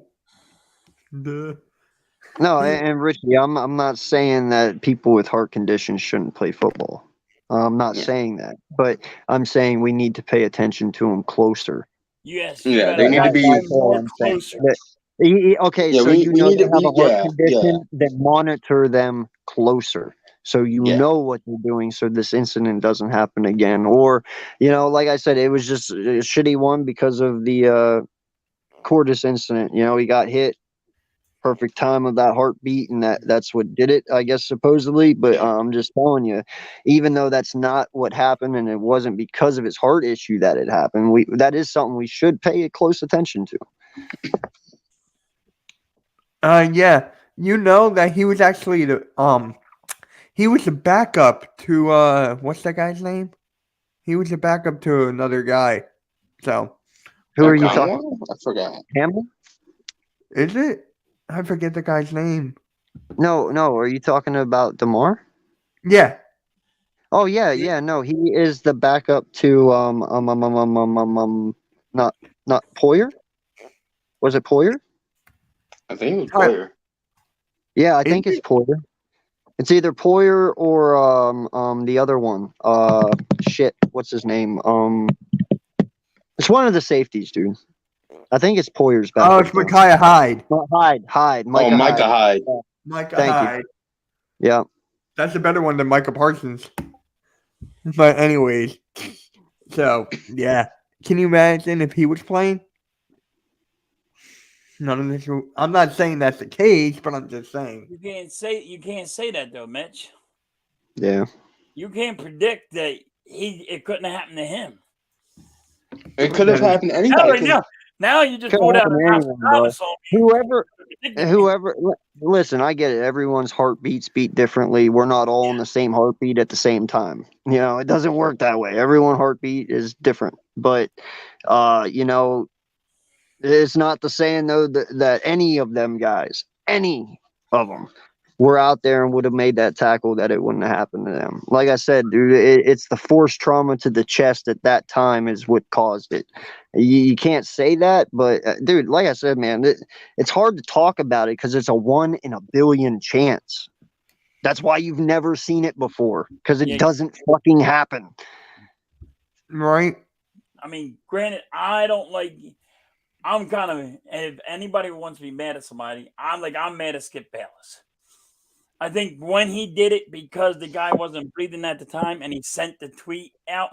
No, and Richie, I'm not saying that people with heart conditions shouldn't play football. I'm not saying that, but I'm saying we need to pay attention to them closer. Yes. Yeah, they need to be more closer. Okay, Yeah, so we you know need they to have a be- heart condition, then monitor them closer. So you know what they're doing, so this incident doesn't happen again. Or, like I said, it was just a shitty one because of the Cordis incident. He got hit, perfect time of that heartbeat, and that's what did it, I guess, supposedly. But I'm just telling you, even though that's not what happened, and it wasn't because of his heart issue that it happened, that is something we should pay close attention to. Yeah, that he was actually he was a backup to what's that guy's name? He was a backup to another guy. So who are you talking? I forgot. Hamlin? Is it? I forget the guy's name. No. Are you talking about Damar? Yeah. Oh yeah. No, he is the backup to not Poyer. Was it Poyer? I think it was Poyer. Yeah, I think it's Poyer. It's either Poyer or the other one. What's his name? It's one of the safeties, dude. I think it's Poyer's backup. Oh, it's Micaiah Hyde. Hyde. Micah Hyde. Micah Thank Hyde. You. Yeah. That's a better one than Micah Parsons. But anyways, so yeah, can you imagine if he was playing? None of this. I'm not saying that's the case, but I'm just saying. You can't say that though, Mitch. Yeah. You can't predict that it couldn't have happened to him. It could have happened to anybody. Now you just pulled out whoever. Listen, I get it. Everyone's heartbeats beat differently. We're not all in the same heartbeat at the same time. It doesn't work that way. Everyone's heartbeat is different. But, it's not the saying though that any of them guys, any of them, were out there and would have made that tackle, that it wouldn't have happened to them. Like I said, dude, it's the force trauma to the chest at that time is what caused it. You can't say that, but dude, like I said, man, it's hard to talk about it because it's a 1 in a billion chance. That's why you've never seen it before, because it doesn't fucking happen. Right? I mean, granted, I'm kind of, if anybody wants to be mad at somebody, I'm mad at Skip Bayless. I think when he did it, because the guy wasn't breathing at the time and he sent the tweet out,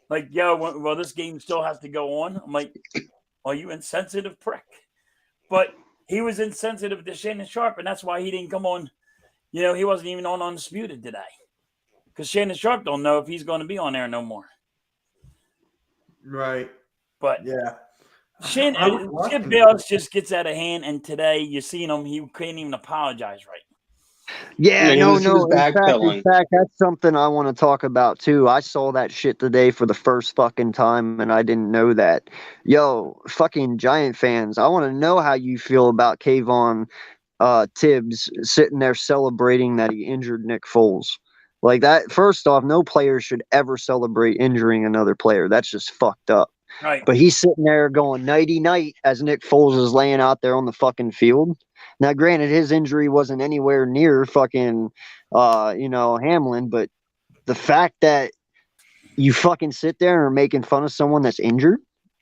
like, yo, well, this game still has to go on. I'm like, well, you insensitive prick. But he was insensitive to Shannon Sharp, and that's why he didn't come on. He wasn't even on Undisputed today. Because Shannon Sharp don't know if he's going to be on there no more. Right. But yeah. Skip Bayless just gets out of hand, and today you seen him, he couldn't even apologize right. Yeah, no. In fact, that's something I want to talk about too. I saw that shit today for the first fucking time, and I didn't know that. Yo, fucking Giant fans, I want to know how you feel about Kayvon Tibbs sitting there celebrating that he injured Nick Foles. Like that, first off, no player should ever celebrate injuring another player. That's just fucked up. Right. But he's sitting there going nighty-night as Nick Foles is laying out there on the fucking field. Now, granted, his injury wasn't anywhere near fucking, Hamlin, but the fact that you fucking sit there and are making fun of someone that's injured,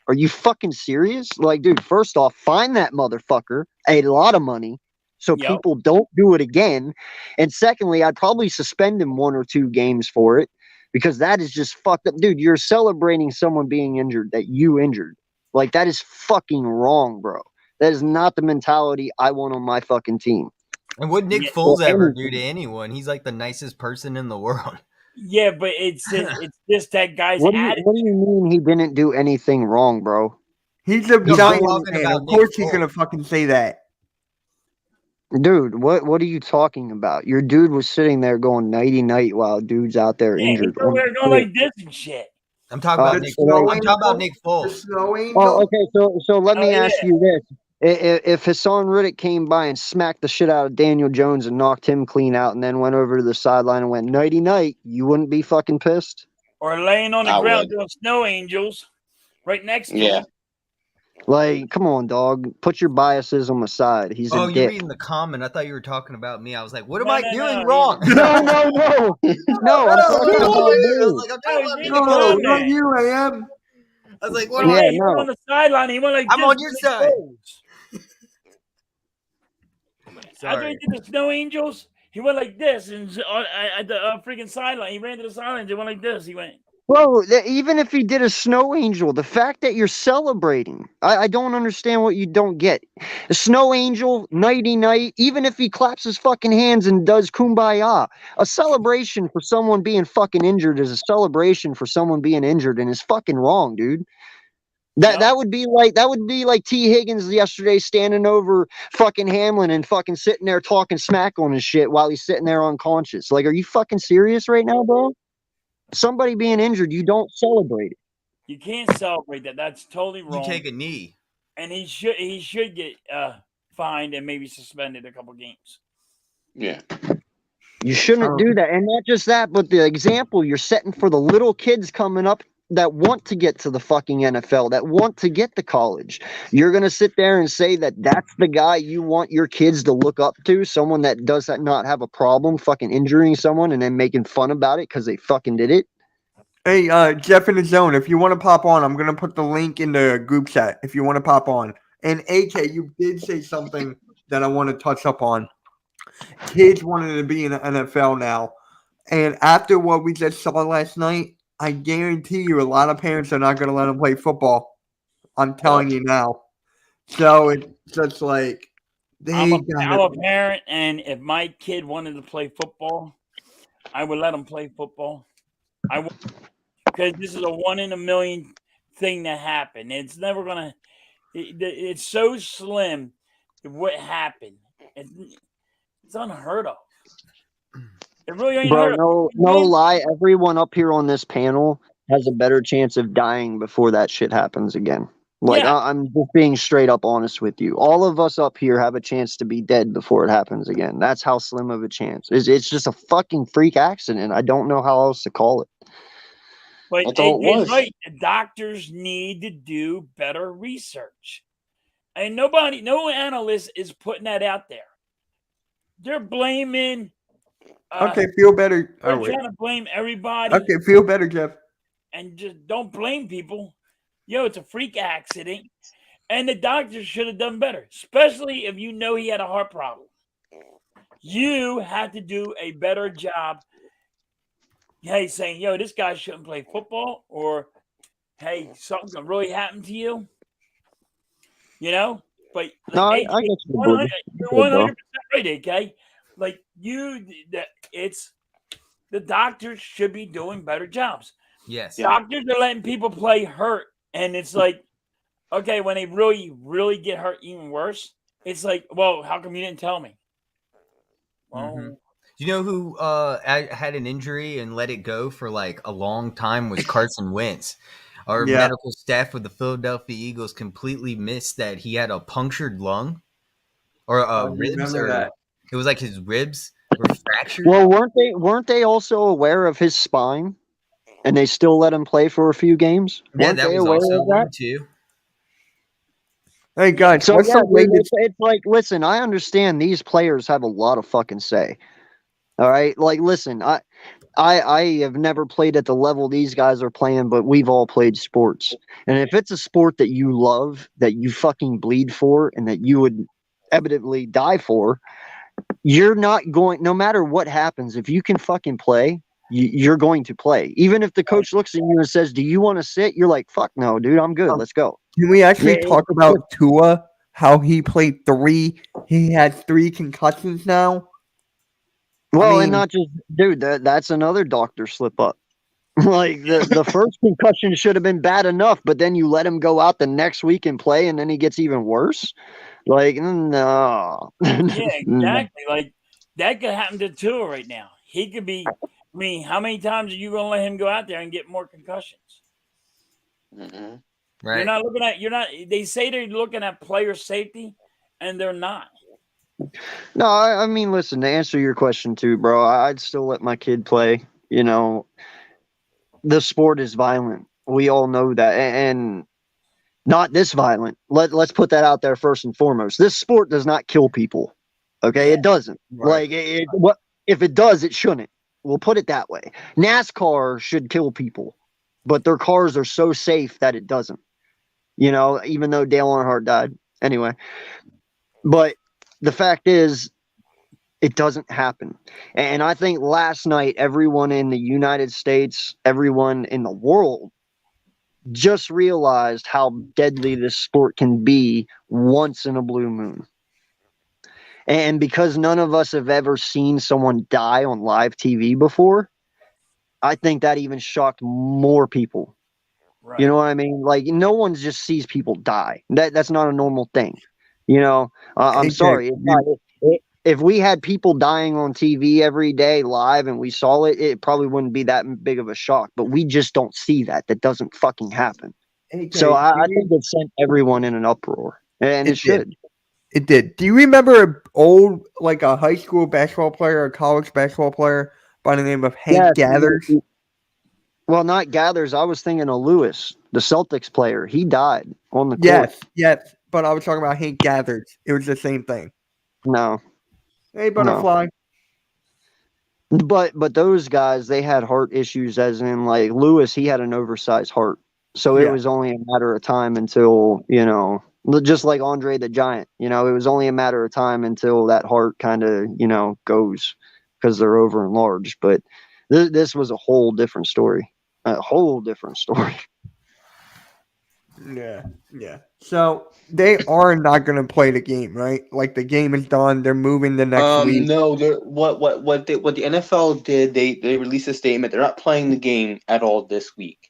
are you fucking serious? Like, dude, first off, find that motherfucker a lot of money so people don't do it again. And secondly, I'd probably suspend him 1 or 2 games for it, because that is just fucked up. Dude, you're celebrating someone being injured that you injured. Like, that is fucking wrong, bro. That is not the mentality I want on my fucking team. And what Nick Foles ever do to anyone? He's like the nicest person in the world. Yeah, but it's just that guy's attitude. What do you mean he didn't do anything wrong, bro? He's a Giant fan. Of course he's going to fucking say that. Dude, what are you talking about? Your dude was sitting there going nighty-night while dude's out there injured. We're going like this and shit. I'm talking about Nick. I'm talking about Nick The Foles. snow angel. Oh, okay. So let me ask yeah. you this: if Hassan Riddick came by and smacked the shit out of Daniel Jones and knocked him clean out, and then went over to the sideline and went nighty night, you wouldn't be fucking pissed? Or laying on the I ground would. doing snow angels right next to Yeah. him. Like, come on, dog. Put your biasism aside. He's a Oh, you're dick. reading the comment. I thought you were talking about me. I was like, what am No, I no, doing no, wrong? No. No, I'm talking I about was me. like, I'm No, talking he's about reading Nick the No, Foles. not comment. you, I am. I was like, what But am Yeah, yeah, I? he no. went on the sideline. He went like I'm this. on your with side. toes. After Sorry. he did the snow angels, he went like this and at the freaking sideline. He ran to the sideline. He went like this. He went. Bro, even if he did a snow angel, the fact that you're celebrating, I don't understand what you don't get. A snow angel, nighty night, even if he claps his fucking hands and does kumbaya, a celebration for someone being fucking injured is a celebration for someone being injured and is fucking wrong, dude. That would be like T. Higgins yesterday standing over fucking Hamlin and fucking sitting there talking smack on his shit while he's sitting there unconscious. Like, are you fucking serious right now, bro? Somebody being injured, you don't celebrate it. You can't celebrate that. That's totally You wrong. take a knee. And he should get fined and maybe suspended a couple games. Yeah. You shouldn't do that. And not just that, but the example you're setting for the little kids coming up that want to get to the fucking NFL, that want to get to college. You're going to sit there and say that that's the guy you want your kids to look up to, someone that does not have a problem fucking injuring someone and then making fun about it because they fucking did it. Hey, Jeff in the zone, if you want to pop on, I'm going to put the link in the group chat if you want to pop on. And AK, you did say something that I want to touch up on. Kids wanting to be in the NFL now. And after what we just saw last night, I guarantee you a lot of parents are not going to let them play football. I'm telling you now. So it's just like I'm a parent, and if my kid wanted to play football, I would let him play football. I would, because this is a 1 in a million thing that happened. It's never gonna. It's so slim. What happened? It's unheard of. It really ain't Bro, heard of. no lie. Everyone up here on this panel has a better chance of dying before that shit happens again. Like, Yeah. I'm just being straight up honest with you. All of us up here have a chance to be dead before it happens again. That's how slim of a chance. It's just a fucking freak accident. I don't know how else to call it. But That's all it it's was. right. Doctors need to do better research. And no analyst is putting that out there. They're blaming. Okay, feel better. They're trying to blame everybody. Okay, feel better, Jeff. And just don't blame people. Yo, it's a freak accident. And the doctors should have done better, especially if you know he had a heart problem. You have to do a better job. Hey, saying, yo, this guy shouldn't play football, or hey, something's gonna really happen to you. You know? But like, No, hey, I get you. 100% right, okay? Like it's the doctors should be doing better jobs. Yes. Doctors are letting people play hurt, and it's like, okay, when they really, really get hurt even worse, it's like, well, how come you didn't tell me? Well, You know who had an injury and let it go for like a long time was Carson Wentz. Our medical staff with the Philadelphia Eagles completely missed that he had a punctured lung or ribs, or it was like his ribs were fractured. Well, weren't they also aware of his spine, and they still let him play for a few games? Yeah, weren't that they was aware also of that? one too. Hey guys, So what's yeah, the latest? it's like, listen, I understand these players have a lot of fucking say. All right, like, listen, I have never played at the level these guys are playing, but we've all played sports. And if it's a sport that you love, that you fucking bleed for, and that you would evidently die for, you're not going, no matter what happens, if you can fucking play, you're going to play. Even if the coach looks at you and says, do you want to sit? You're like, fuck no, dude, I'm good. Let's go. Can we actually talk about Tua? How he played he had 3 concussions now. Well, and not just, dude, that's another doctor slip up. Like, the first concussion should have been bad enough, but then you let him go out the next week and play, and then he gets even worse. Like, no. yeah, exactly. Like, that could happen to Tua right now. He could be. I mean, how many times are you going to let him go out there and get more concussions? Mm-mm. Right. They say they're looking at player safety, and they're not. No, I mean, listen, to answer your question too, bro, I'd still let my kid play. You know, the sport is violent. We all know that. And not this violent. Let's put that out there first and foremost. This sport does not kill people. Okay, it doesn't. Right. Like what if it does, it shouldn't. We'll put it that way. NASCAR should kill people, but their cars are so safe that it doesn't. You know, even though Dale Earnhardt died. Anyway, but the fact is, it doesn't happen. And I think last night, everyone in the United States, everyone in the world just realized how deadly this sport can be once in a blue moon. And because none of us have ever seen someone die on live TV before, I think that even shocked more people. Right. You know what I mean? Like, no one just sees people die. That's not a normal thing. You know, I'm Hey, sorry. Jake, It's not, if we had people dying on TV every day live and we saw it, it probably wouldn't be that big of a shock. But we just don't see that. That doesn't fucking happen. hey, So Jake, I think it sent everyone in an uproar, and it It did. should. It did. Do you remember an old, like a high school basketball player, a college basketball player by the name of Hank Yes. Gathers? Well, not Gathers. I was thinking of Lewis, the Celtics player. He died on the court. Yes. But I was talking about Hank Gathers. It was the same thing. No, Hey, butterfly. but those guys, they had heart issues, as in like Lewis, he had an oversized heart, so it Yeah. was only a matter of time until, you know, just like Andre the Giant. You know, it was only a matter of time until that heart kind of, you know, goes because they're over enlarged. But this was a whole different story. A whole different story. Yeah. So they are not going to play the game, right? Like the game is done. They're moving the next week. No, what the NFL did, they released a statement. They're not playing the game at all this week.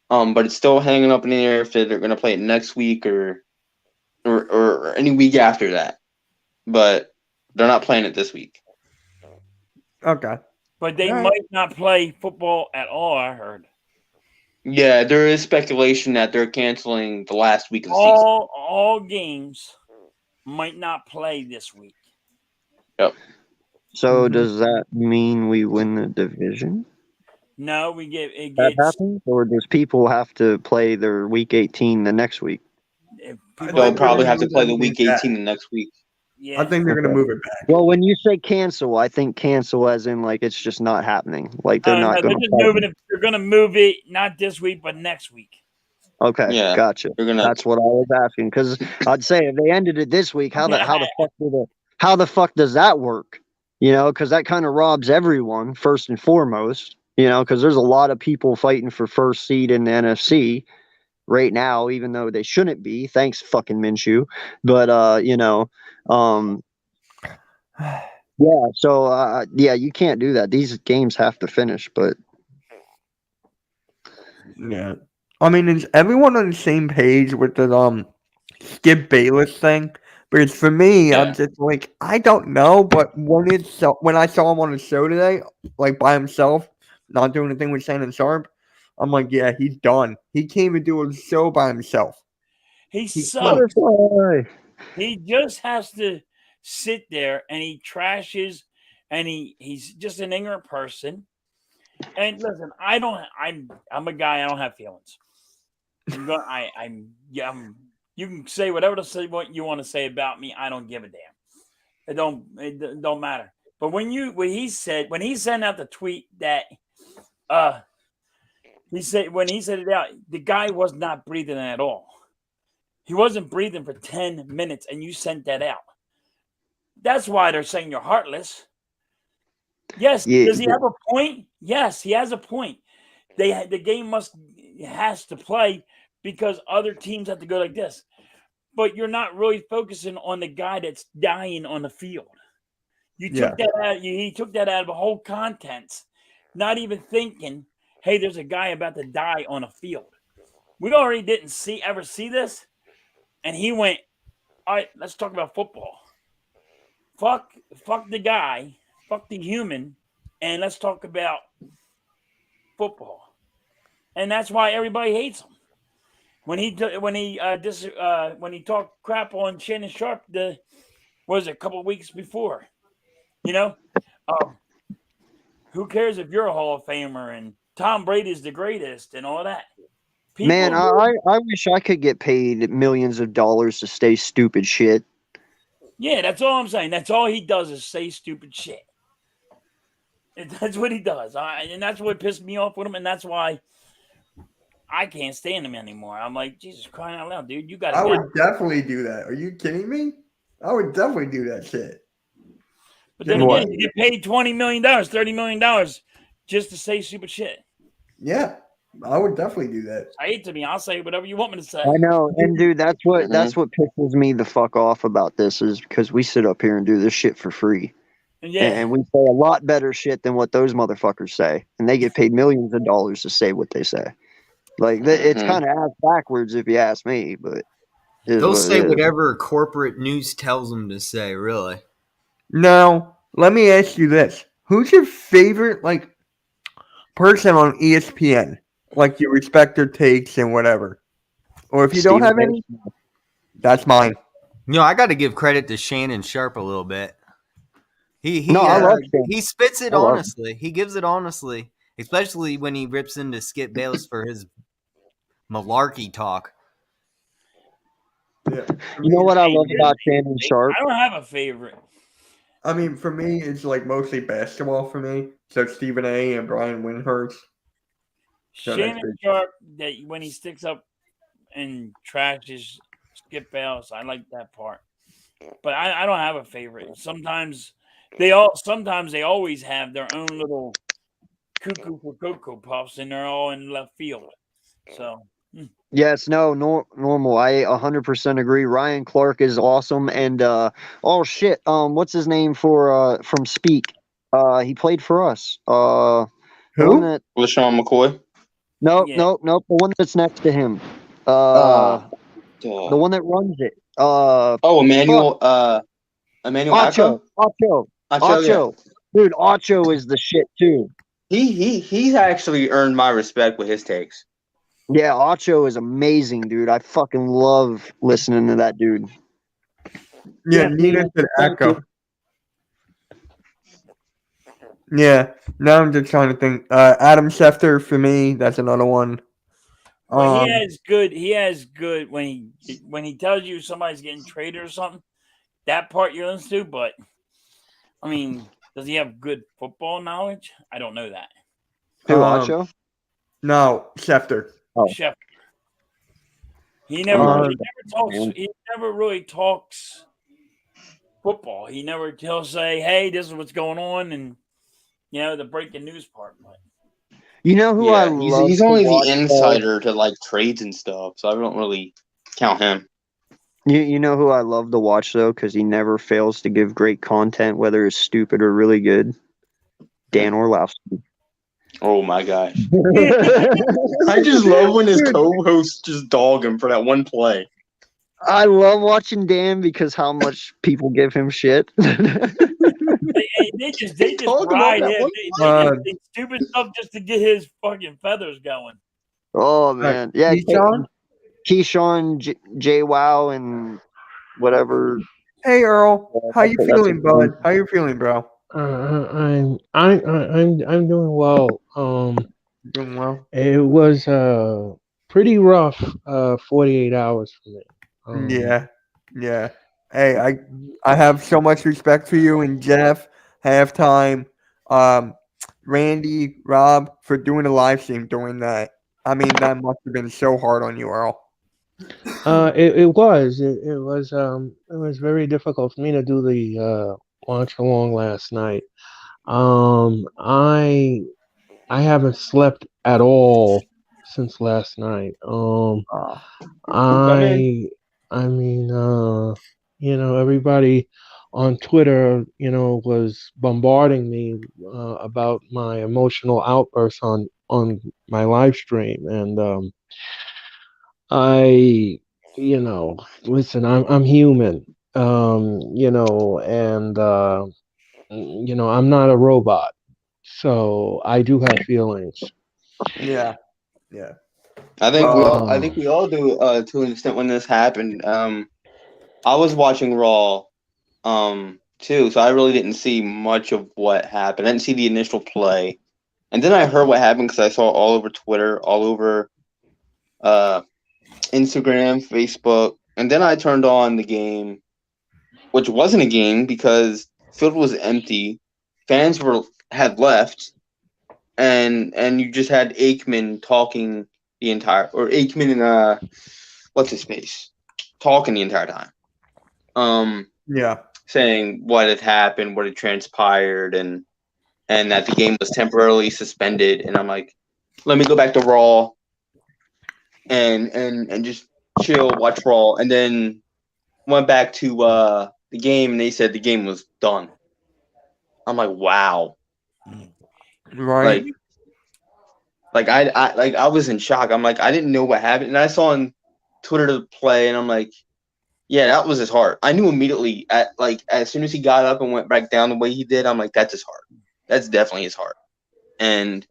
But it's still hanging up in the air if they're going to play it next week or any week after that. But they're not playing it this week. Okay. But they All right. might not play football at all, I heard. Yeah, there is speculation that they're canceling the last week of the season. All games might not play this week. Yep. So does that mean we win the division? No, we get it. That happens, or does people have to play their week 18 the next week? They'll probably have to play the week 18 the next week. Yeah. I think they're going to move it back. Well, when you say cancel, I think cancel as in like it's just not happening. Like they're not going to. They're going to move it not this week, but next week. Okay, Yeah, gotcha. That's what I was asking, because I'd say if they ended it this week, how the fuck does that work? You know, because that kind of robs everyone first and foremost. You know, because there's a lot of people fighting for first seed in the NFC right now, even though they shouldn't be. Thanks, fucking Minshew. But you know, yeah. So yeah, you can't do that. These games have to finish. But yeah, I mean, is everyone on the same page with the Skip Bayless thing? Because for me, I'm just like, I don't know. But when I saw him on the show today, like by himself, not doing anything with Shannon Sharp, I'm like, yeah, he's done. He came to do a show by himself. He sucks. He just has to sit there and he trashes, and he's just an ignorant person. And listen, I'm a guy. I don't have feelings. You can say whatever what you want to say about me. I don't give a damn. It don't matter. But when he sent out the tweet that he said it out, the guy was not breathing at all. He wasn't breathing for 10 minutes, and you sent that out. That's why they're saying you're heartless. Yes. Yeah, does he have a point? Yes, he has a point. The game has to play because other teams have to go like this. But you're not really focusing on the guy that's dying on the field. You took that out. He took that out of the whole contents, not even thinking, hey, there's a guy about to die on a field. We already didn't ever see this. And he went, all right, let's talk about football. Fuck the guy, fuck the human, and let's talk about football. And that's why everybody hates him. when he talked crap on Shannon Sharp a couple of weeks before. You know, who cares if you're a Hall of Famer and Tom Brady's the greatest and all that. Man, I wish I could get paid millions of dollars to say stupid shit. Yeah, that's all I'm saying. That's all he does is say stupid shit. That's what he does. And that's what pissed me off with him, and that's why I can't stand him anymore. I'm like, Jesus crying out loud, dude, you got to I would definitely do that. Are you kidding me? I would definitely do that shit. But then again, you get paid $20 million, $30 million just to say stupid shit. Yeah, I would definitely do that. I hate to be. I'll say whatever you want me to say. I know, and dude, that's what pisses me the fuck off about this is because we sit up here and do this shit for free, and we say a lot better shit than what those motherfuckers say, and they get paid millions of dollars to say what they say. Like it's kind of ass backwards if you ask me, but they'll say whatever corporate news tells them to say. Really. Now, let me ask you this: who's your favorite person on ESPN? Like you respect their takes and whatever. Or if you don't have any, that's mine. I got to give credit to Shannon Sharp a little bit. I love Shannon. He spits it honestly. He gives it honestly, especially when he rips into Skip Bayless for his malarkey talk. Yeah. You know what I love about Shannon Sharp? I don't have a favorite. I mean, for me, it's mostly basketball for me. So Stephen A. and Brian Windhurst. Shannon Sharp, that when he sticks up and trashes Skip Bayless, I like that part. But I don't have a favorite. Sometimes they always have their own little cuckoo for Cocoa Puffs, and they're all in left field. So. Yes, normal. I 100% agree. Ryan Clark is awesome, and what's his name from Speak? He played for us. Who? LaShawn McCoy. Nope. The one that's next to him. The one that runs it. Emmanuel. Emmanuel Acho. Yeah. Dude, Acho is the shit too. He's actually earned my respect with his takes. Yeah, Acho is amazing, dude. I fucking love listening to that dude. Yeah, Nina said Echo. Yeah, now I'm just trying to think. Adam Schefter for me, that's another one. Well, he has good when he tells you somebody's getting traded or something. That part you listen to, but I mean, does he have good football knowledge? I don't know that. Who, Acho? No, Schefter. Oh. Schefter. He never really talks football. He'll say, "Hey, this is what's going on," and the breaking news part. But you know who I love? He's only the insider to trades and stuff, so I don't really count him. You know who I love to watch though, because he never fails to give great content, whether it's stupid or really good. Dan Orlovsky. Oh my gosh! I just love when his co-hosts just dog him for that one play. I love watching Dan because how much people give him shit. they just ride him. They do stupid stuff just to get his fucking feathers going. Oh man, yeah. Keyshawn, J-Wow, and whatever. Hey Earl, how you feeling, bud? How you feeling, bro? I'm doing well. Doing well. It was pretty rough 48 hours for me. Yeah. Hey, I have so much respect for you and Jeff, Halftime, Randy, Rob for doing a live stream during that. I mean, that must have been so hard on you, Earl. It was very difficult for me to do the watch along last night. I haven't slept at all since last night. Everybody on Twitter, was bombarding me about my emotional outbursts on my live stream, and listen, I'm human, and I'm not a robot, so I do have feelings. Yeah. I think we all do to an extent when this happened. I was watching Raw too, so I really didn't see much of what happened. I didn't see the initial play. And then I heard what happened because I saw it all over Twitter, all over Instagram, Facebook. And then I turned on the game, which wasn't a game because field was empty. Fans had left, and you just had Aikman talking the entire, or Aikman and what's his face, talking the entire time. Saying what had happened, what had transpired, and that the game was temporarily suspended. And I'm like, let me go back to Raw and just chill, watch Raw, and then went back to the game, and they said the game was done. I'm like, wow, Right. Like I was in shock. I'm like, I didn't know what happened, and I saw on Twitter the play, and I'm like, yeah, that was his heart. I knew immediately as soon as he got up and went back down the way he did. I'm like, that's his heart. That's definitely his heart. And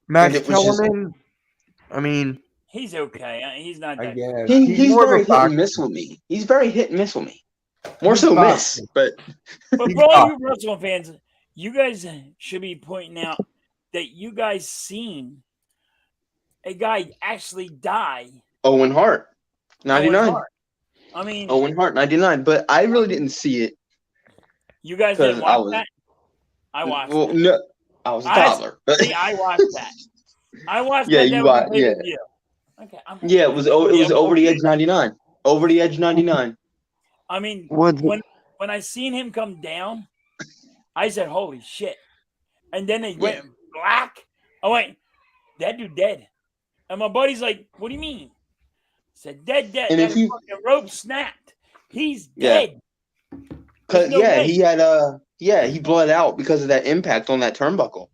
Max Kellerman, I mean, he's okay. He's not that. He's very hit and miss with me. He's very hit and miss with me. More so miss, but for all you wrestling fans, you guys should be pointing out that you guys seen a guy actually die. Owen Hart, 99. I mean, Owen Hart, 99. But I really didn't see it. You guys didn't watch that? I watched it. No, I was a toddler. I watched that. I watched that. Yeah, you watched. Yeah. Okay. It was over the edge 99. Over the edge 99. I mean, when I seen him come down, I said, "Holy shit!" And then they went black. I went, "That dude dead." And my buddy's like, "What do you mean?" I said, "Dead." And that fucking rope snapped. He's dead. Cause he had he bled out because of that impact on that turnbuckle.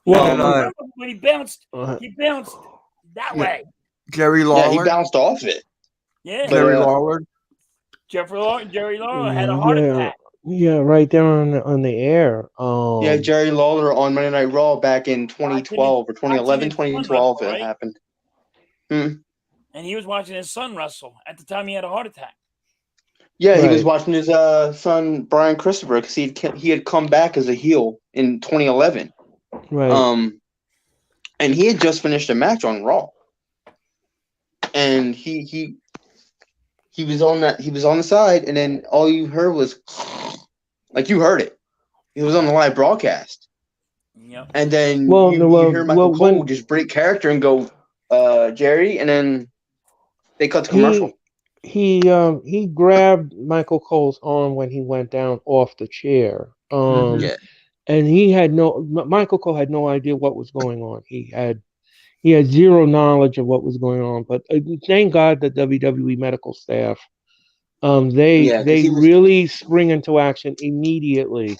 Well, when he bounced that way. Jerry Lawler. Yeah, he bounced off it. Yeah, Jerry Lawler. Jerry Lawler had a heart attack. Yeah, right there on the air. Yeah, Jerry Lawler on Monday Night Raw back in 2012 or 2011, 2012 it happened. And he was watching his son wrestle at the time he had a heart attack. Yeah, he was watching his son Brian Christopher because he had come back as a heel in 2011. Right. And he had just finished a match on Raw, and he was on the side, and then all you heard was like you heard it. It was on the live broadcast. Yep. And then you hear Michael Cole just break character and go, Jerry, and then they cut the commercial. He grabbed Michael Cole's arm when he went down off the chair. And Michael Cole had no idea what was going on. He had zero knowledge of what was going on. But thank God the WWE medical staff, they really spring into action immediately.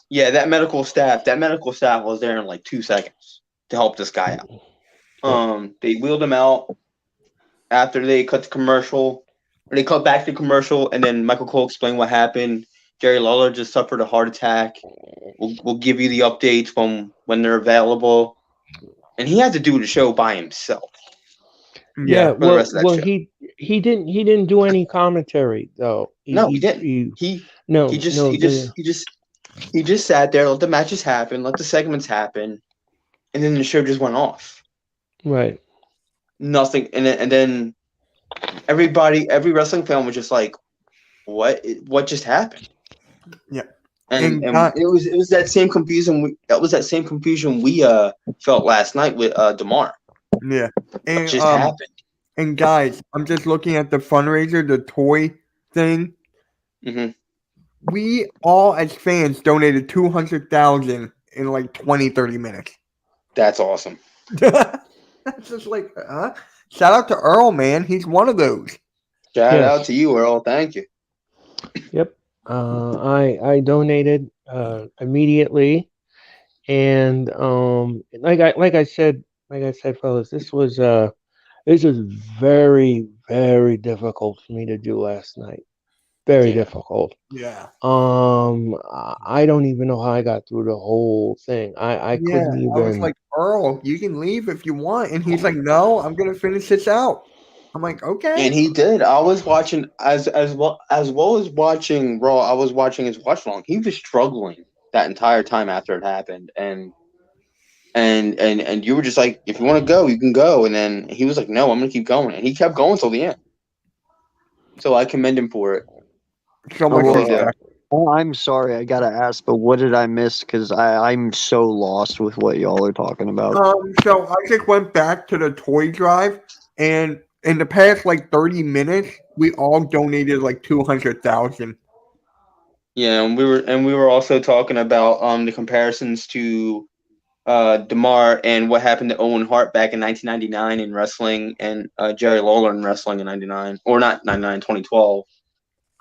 Yeah, that medical staff was there in like 2 seconds to help this guy out. They wheeled him out after they cut the commercial. They cut back to the commercial, and then Michael Cole explained what happened. Jerry Lawler just suffered a heart attack. We'll give you the updates from when they're available. And he had to do the show by himself. Yeah, well, he didn't do any commentary though. He didn't. He just sat there, let the matches happen, let the segments happen, and then the show just went off. Right. Nothing, and then every wrestling fan was just like, "What just happened?" Yeah. And it was that same confusion. That was that same confusion we felt last night with Damar. Yeah, and just happened. And guys, I'm just looking at the fundraiser, the toy thing. Mm-hmm. We all as fans donated $200,000 in like 20-30 minutes. That's awesome. That's just like, shout out to Earl, man. He's one of those. Shout out to you, Earl. Thank you. Yep. I donated immediately, and like I said, fellas, this was very, very difficult for me to do last night. Very difficult. Yeah. I don't even know how I got through the whole thing. I couldn't even. I was like, Earl, you can leave if you want. And he's like, no, I'm going to finish this out. I'm like, okay. And he did. I was watching as well as watching Raw. I was watching his watch along. He was struggling that entire time after it happened, and you were just like, if you want to go, you can go. And then he was like, no, I'm going to keep going, and he kept going till the end. So I commend him for it. So much respect. I'm sorry, I gotta ask, but what did I miss? Because I'm so lost with what y'all are talking about. So I just went back to the toy drive, and in the past 30 minutes, we all donated $200,000. Yeah, and we were also talking about the comparisons to Damar and what happened to Owen Hart back in 1999 in wrestling, and Jerry Lawler in wrestling in 99, or not 99, 2012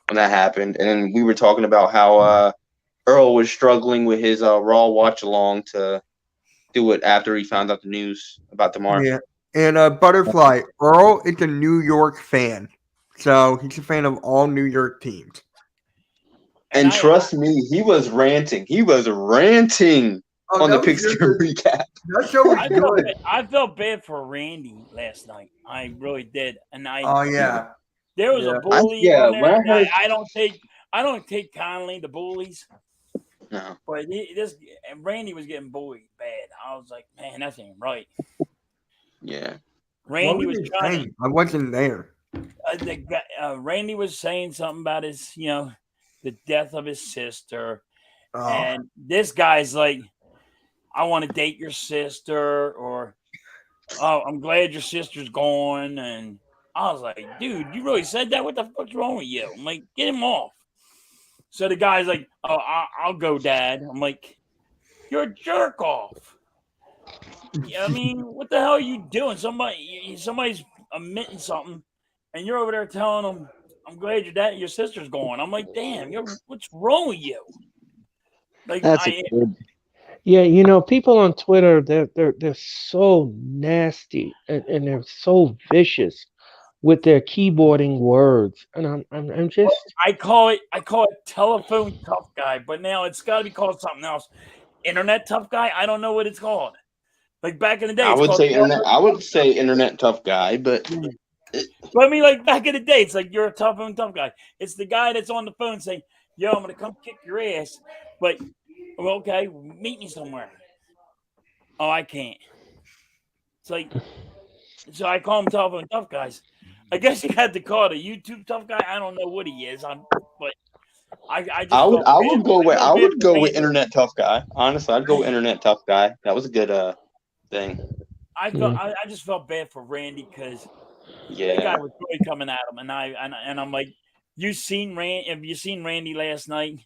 when that happened. And we were talking about how Earl was struggling with his Raw watch along to do it after he found out the news about Damar. Yeah, and Butterfly, Earl is a New York fan, so he's a fan of all New York teams. And trust me, he was ranting. He was ranting on the Pigskin recap. That show was good. I felt bad for Randy last night. I really did, and Oh yeah. There was a bully on there. I don't take kindly to bullies. No. But Randy was getting bullied bad. I was like, man, that ain't right. Yeah. Randy was trying to, I wasn't there. Randy was saying something about his, the death of his sister. Oh. And this guy's like, I want to date your sister, or oh, I'm glad your sister's gone. And I was like, dude, you really said that? What the fuck's wrong with you? I'm like, get him off. So the guy's like, oh, I'll go, Dad. I'm like, you're a jerk off. I mean, what the hell are you doing? Somebody's admitting something, and you're over there telling them, I'm glad your sister's gone. I'm like, damn, what's wrong with you? Like, yeah, people on Twitter, they're so nasty and they're so vicious with their keyboarding words, and I'm just. I call it telephone tough guy, but now it's got to be called something else. Internet tough guy. I don't know what it's called. Like back in the day, I would say internet tough guy, but. But I mean, like back in the day, it's like you're a telephone tough guy. It's the guy that's on the phone saying, "Yo, I'm gonna come kick your ass," but well, okay, meet me somewhere. Oh, I can't. It's like, so I call them telephone tough guys. I guess you had to call it a YouTube tough guy. I don't know what he is. But I would go with internet tough guy. Honestly, I'd go with internet tough guy. That was a good thing. I just felt bad for Randy because the guy was really coming at him, and I'm like, have you seen Randy last night?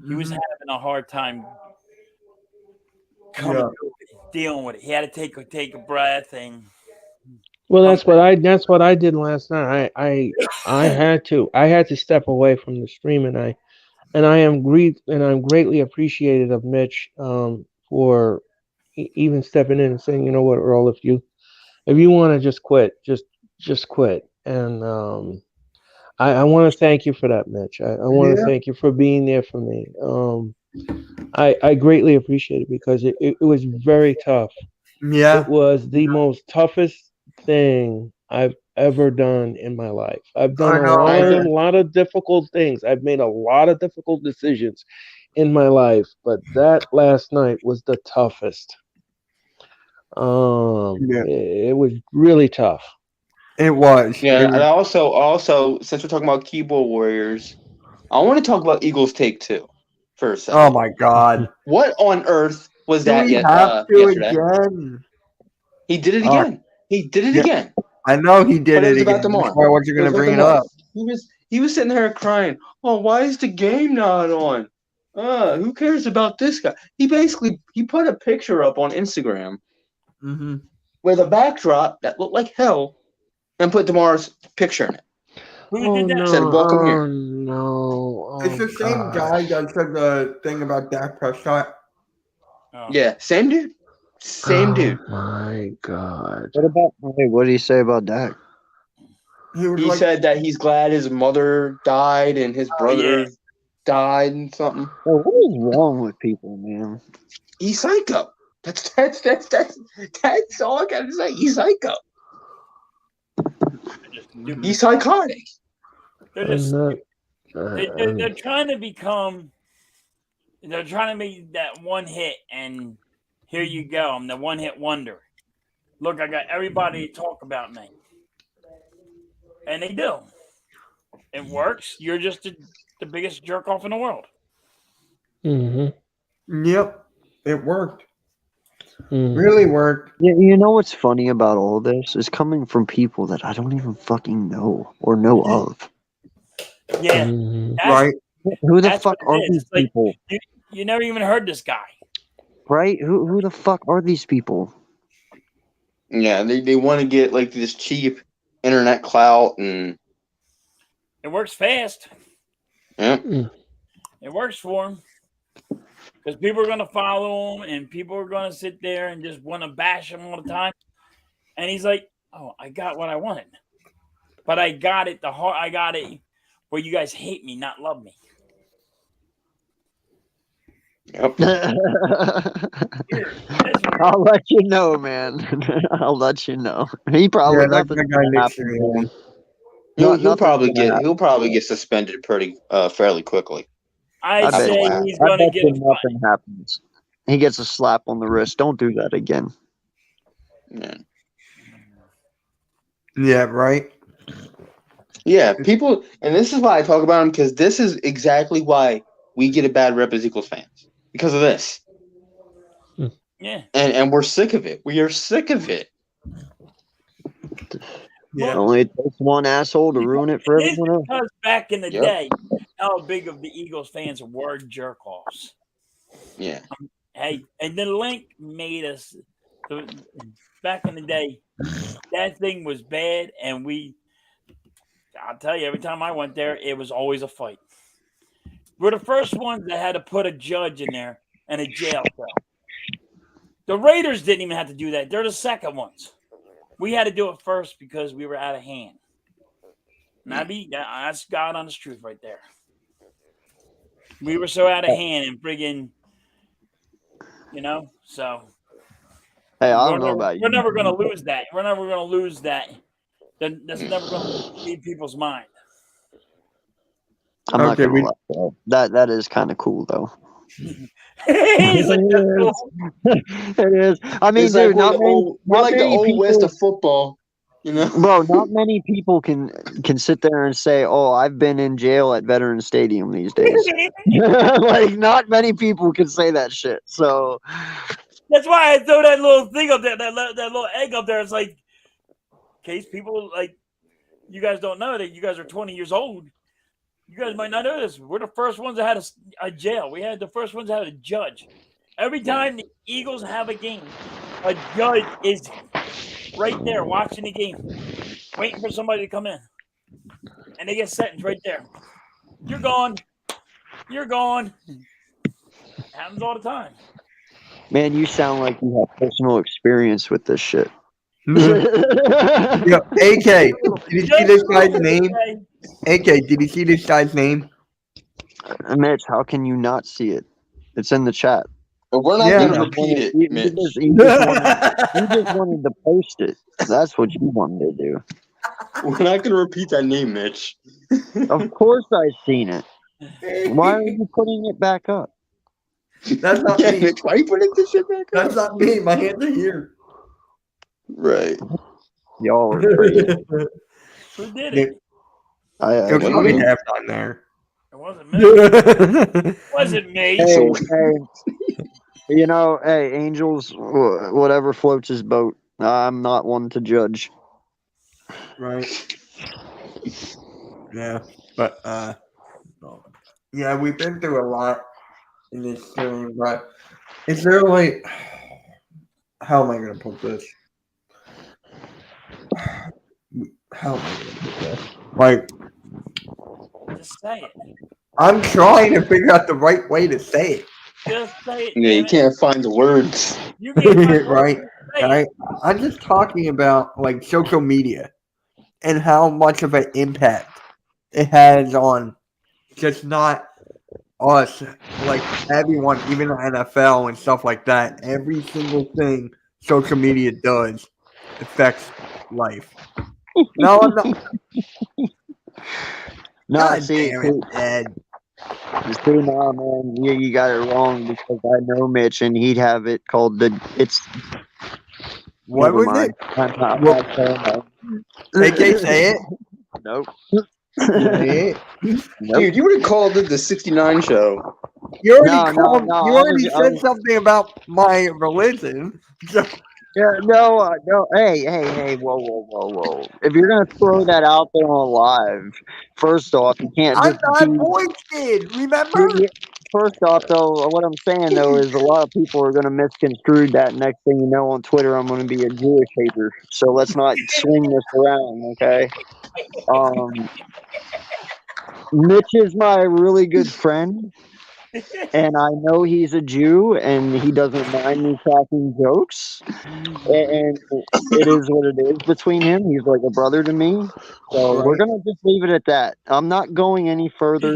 He was having a hard time dealing with it. He had to take a breath and. Well, that's what I did last night. I had to step away from the stream, and I'm greatly appreciative of Mitch for even stepping in and saying, you know what, Earl, if you want to just quit, just quit. And I want to thank you for that, Mitch. I want to thank you for being there for me. I greatly appreciate it because it was very tough. Yeah, it was the most toughest thing I've ever done in my life. I've done a lot of difficult things. I've made a lot of difficult decisions in my life, but that last night was the toughest. It was really tough. It was. Yeah, and also since we're talking about keyboard warriors, I want to talk about Eagles Take Two for a second. Oh my God! What on earth was that yesterday? Again? He did it again. He did it again. I know he did it again. That's why I wasn't going to bring it up. He was sitting there crying. Oh, why is the game not on? Who cares about this guy? He put a picture up on Instagram with a backdrop that looked like hell and put Damar's picture in it. Who did that? No. Said, welcome here. No. It's the same guy that said the thing about Dak Prescott. Oh. Yeah, same dude. Same dude. My God. What did he say about Dak? He said that he's glad his mother died and his brother died and something. Well, what is wrong with people, man? He's psycho. That's all I gotta say. He's psycho. He's psychotic. They're trying to become. They're trying to make that one hit, and here you go. I'm the one hit wonder. Look, I got everybody to talk about me, and they do. It works. You're just the biggest jerk off in the world. Mm-hmm. Yep, it worked. Really worked. You know what's funny about all this is coming from people that I don't even fucking know or know of. Yeah, Right. Who the fuck are these people? You never even heard this guy. Right? Who the fuck are these people? Yeah, they want to get like this cheap internet clout, and it works fast. Yeah, it works for him because people are going to follow him, and people are going to sit there and just want to bash him all the time. And he's like, "Oh, I got what I wanted, but I got it I got it where you guys hate me, not love me." Yep. I'll let you know, man. I'll let you know. He probably He'll probably get suspended fairly quickly. I say he's going to get nothing happens. He gets a slap on the wrist. Don't do that again. Yeah, right. Yeah, people, and this is why I talk about him, because this is exactly why we get a bad rep as Eagles fans. Because of this. Yeah. And we're sick of it. We are sick of it. Yeah. Only it takes one asshole to ruin it for everyone else. Because back in the day, how big of the Eagles fans were jerk-offs. Yeah. Hey, and the link made us, back in the day, that thing was bad, and I'll tell you, every time I went there, it was always a fight. We're the first ones that had to put a judge in there and a jail cell. The Raiders didn't even have to do that. They're the second ones. We had to do it first because we were out of hand. That's God honest truth right there. We were so out of hand and friggin', so. Hey, I don't know about you. We're never going to lose that. We're never going to lose that. That's never going to leave people's mind. I'm not gonna lie. That is kind of cool though. He's like, it is. I mean, dude, we're like the old west of football, Bro, not many people can sit there and say, "Oh, I've been in jail at Veterans Stadium these days." Like, not many people can say that shit. So that's why I throw that little thing up there, that little egg up there. It's like, in case people you guys don't know that you guys are 20 years old. You guys might not know this. We're the first ones that had a jail. We had the first ones that had a judge. Every time the Eagles have a game, a judge is right there watching the game, waiting for somebody to come in. And they get sentenced right there. You're gone. You're gone. Happens all the time. Man, you sound like you have personal experience with this shit. Yo, AK, did you see this guy's name? AK, did you see this guy's name? Mitch, how can you not see it? It's in the chat. But we're not going to repeat it, Mitch. You just wanted to post it. That's what you wanted to do. We're not going to repeat that name, Mitch. Of course I've seen it. Why are you putting it back up? That's not me. Mitch, why are you putting this shit back up? That's not me. My hands are here. Right. Y'all are crazy. Who did it? It was probably half on there. It wasn't me. It wasn't me. Hey, Angels, whatever floats his boat. I'm not one to judge. Right. Yeah, but we've been through a lot in this stream, but is there how am I gonna put this? How am I gonna put this? Just say it. I'm trying to figure out the right way to say it. Just say it. Yeah, you can't find the words. You can't find right. Right. I'm just talking about social media and how much of an impact it has on just not us, like everyone, even the NFL and stuff like that, every single thing social media does affects life. No, I'm not. No, God see, damn it, Ed. no, man, you got it wrong because I know Mitch and he'd have it called it's. What Never was mind. it? I'm not saying that. AK, say it. Nope. Say it. Nope. Dude, you would have called it the 69 show. You already No. you I already said was, something about my religion. So yeah, no. Hey, whoa. If you're gonna throw that out there on live, first off, you can't I just thought be. boys did. Remember? First off, though, what I'm saying though is a lot of people are gonna misconstrue that. Next thing you know, on Twitter, I'm gonna be a Jewish hater. So let's not swing this around, okay? Mitch is my really good friend. And I know he's a Jew, and he doesn't mind me cracking jokes. And it is what it is between him. He's like a brother to me. So we're gonna just leave it at that. I'm not going any further.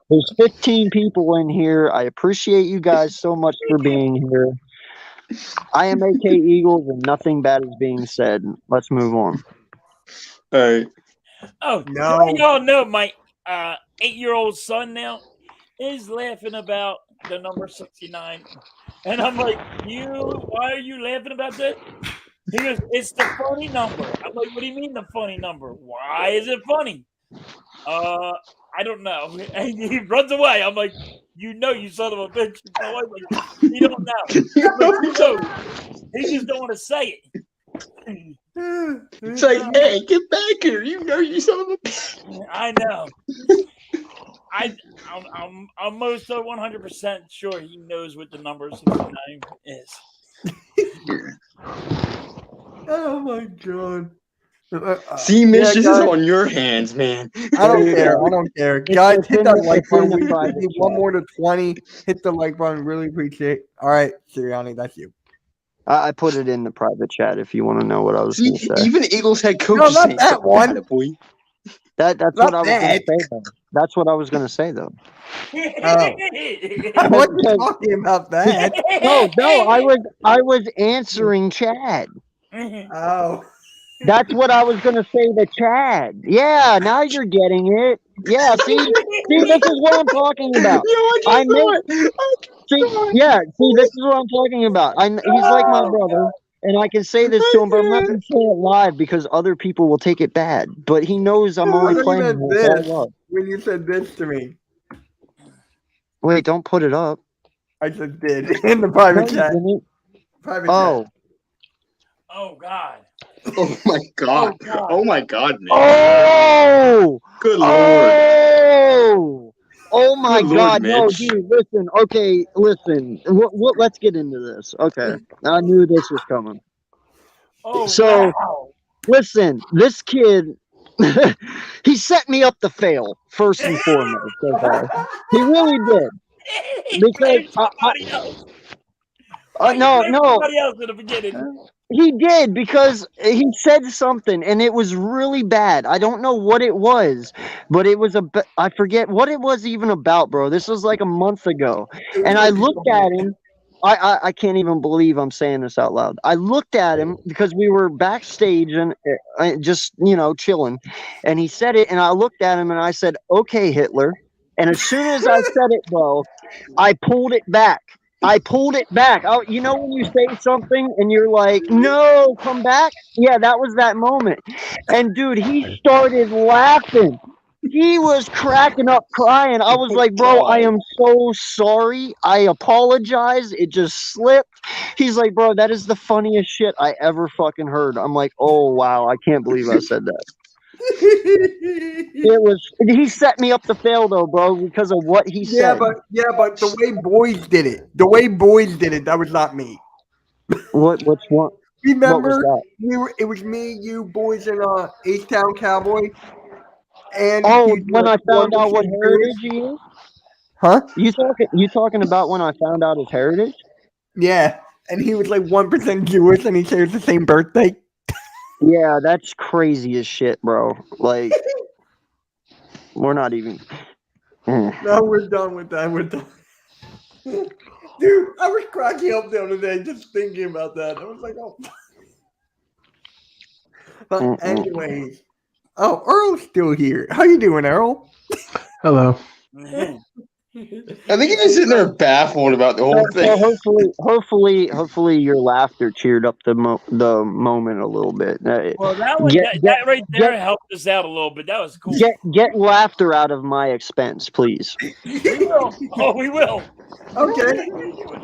There's 15 people in here. I appreciate you guys so much for being here. I am AK Eagles, and nothing bad is being said. Let's move on. All right. Oh, No. y'all know my 8-year-old son now is laughing about the number 69. And I'm like, why are you laughing about that? He goes, it's the funny number. I'm like, what do you mean the funny number? Why is it funny? I don't know. And he runs away. I'm like, you son of a bitch. My wife's like, you don't know. I'm like, you know. He just don't want to say it. It's like, hey, get back here. You know you son of a bitch. I know. I'm almost 100% sure he knows what the number 69 is. Oh my god. See, Mitch, this is on your hands, man. I don't care. Guys, hit that like button. We need one more to 20. Hit the like button. Really appreciate it. All right, Sirianni, that's you. I put it in the private chat if you want to know what I was going to say. Even Eagles head coach. No, not that one. Boy. That's not what I was going to that. say, though. That's what I was going to say, though. Oh. I wasn't talking about that. No, I was answering Chad. Oh. That's what I was going to say to Chad. Yeah, now you're getting it. Yeah, see, this is what I'm talking about. See, this is what I'm talking about. He's like my brother, and I can say this to him, but I'm not going to say it live because other people will take it bad. But he knows I'm only playing him with all love. When you said this to me. Wait, don't put it up. I just did in the private chat. Private chat. Oh God. Oh my god. Oh my god, man. Oh! Good lord. Oh my Good god. Lord, No, Mitch. dude, listen. Okay, listen. Let's get into this. Okay. I knew this was coming. Oh, so, wow. Listen, this kid, he set me up to fail, first and foremost. Okay? He really did. Because somebody else. no. Somebody else in the beginning. He did because he said something and it was really bad. I don't know what it was, but it was I forget what it was even about, bro. This was like a month ago. And I looked at him. I can't even believe I'm saying this out loud. I looked at him because we were backstage and just, chilling. And he said it and I looked at him and I said, "Okay, Hitler." And as soon as I said it, bro, I pulled it back. Oh, you know when you say something and you're like, "No, come back." Yeah, that was that moment. And dude, he started laughing. He was cracking up, crying. I was like, "Bro, I am so sorry. I apologize. It just slipped." He's like, "Bro, that is the funniest shit I ever fucking heard." I'm like, "Oh wow, I can't believe I said that." He set me up to fail though, bro, because of what he said. But the way boys did it, that was not me. What's one? Remember, what was that? It was me, you, boys, and H-Town Cowboy. And when I found out what heritage he is? Huh? You talking about when I found out his heritage? Yeah, and he was like 1% Jewish, and he shares the same birthday. Yeah, that's crazy as shit, bro. Like, we're not even. No, we're done with that. We're done. Dude, I was cracking up the other day just thinking about that. I was like, oh. But anyways, Earl's still here. How you doing, Earl? Hello. I think he's sitting there baffled about the whole thing. Hopefully, your laughter cheered up the moment a little bit. Well, that right there helped us out a little bit. That was cool. Get laughter out of my expense, please. We will. Oh, we will. Okay.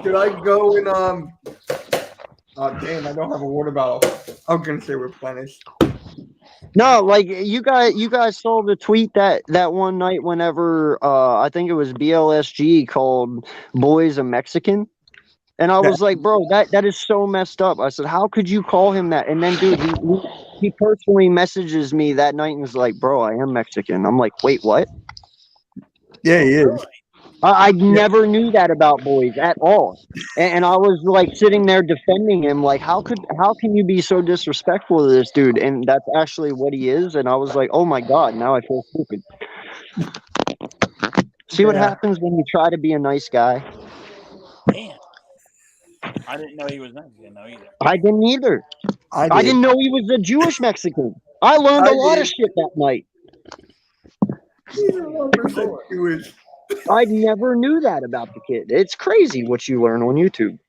Should I go and Oh damn! I don't have a water bottle. I was gonna say replenish. No, like you guys saw the tweet that one night whenever I think it was BLSG called boys a Mexican, and I was like, bro, that is so messed up. I said, how could you call him that? And then, dude, he personally messages me that night and was like, bro, I am Mexican. I'm like, wait, what? Yeah, he is. I never knew that about boys at all, and I was like sitting there defending him, like how can you be so disrespectful to this dude? And that's actually what he is. And I was like, oh my god, now I feel stupid. See what happens when you try to be a nice guy? Man, I didn't know he was Mexican though either. I didn't either. I didn't know he was a Jewish Mexican. I learned a lot of shit that night. He's 100% Jewish. I never knew that about the kid. It's crazy what you learn on YouTube.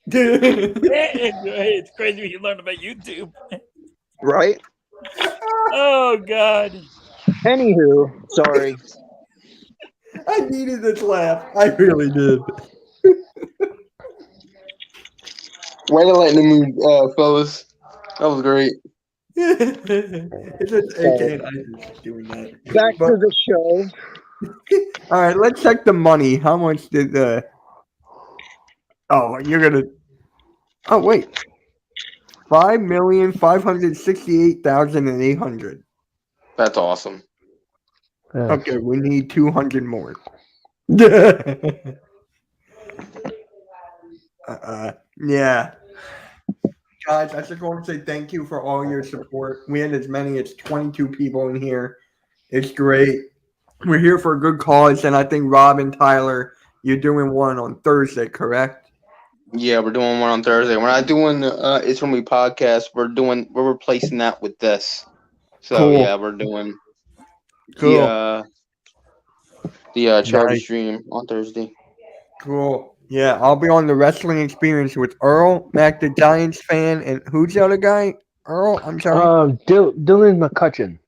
It's crazy what you learn about YouTube. Right? Oh, God. Anywho, sorry. I needed this laugh. I really did. Way to lighten the mood, fellas. That was great. It's just AK and Isis doing that. Back to the show. All right, let's check the money. How much did the? Oh, you're gonna. Oh wait, 5,568,800. That's awesome. Okay, we need 200 more. Yeah. Guys, I just want to say thank you for all your support. We had as many as 22 people in here. It's great. We're here for a good cause, and I think Rob and Tyler, you're doing one on Thursday, correct? Yeah, we're doing one on Thursday. We're not doing It's From Me podcast. We're replacing that with this. So cool. Yeah, we're doing the charity stream on Thursday. Cool. Yeah, I'll be on the Wrestling Experience with Earl, Mac the Giants fan, and who's the other guy? Earl, I'm sorry. Dylan McCutcheon.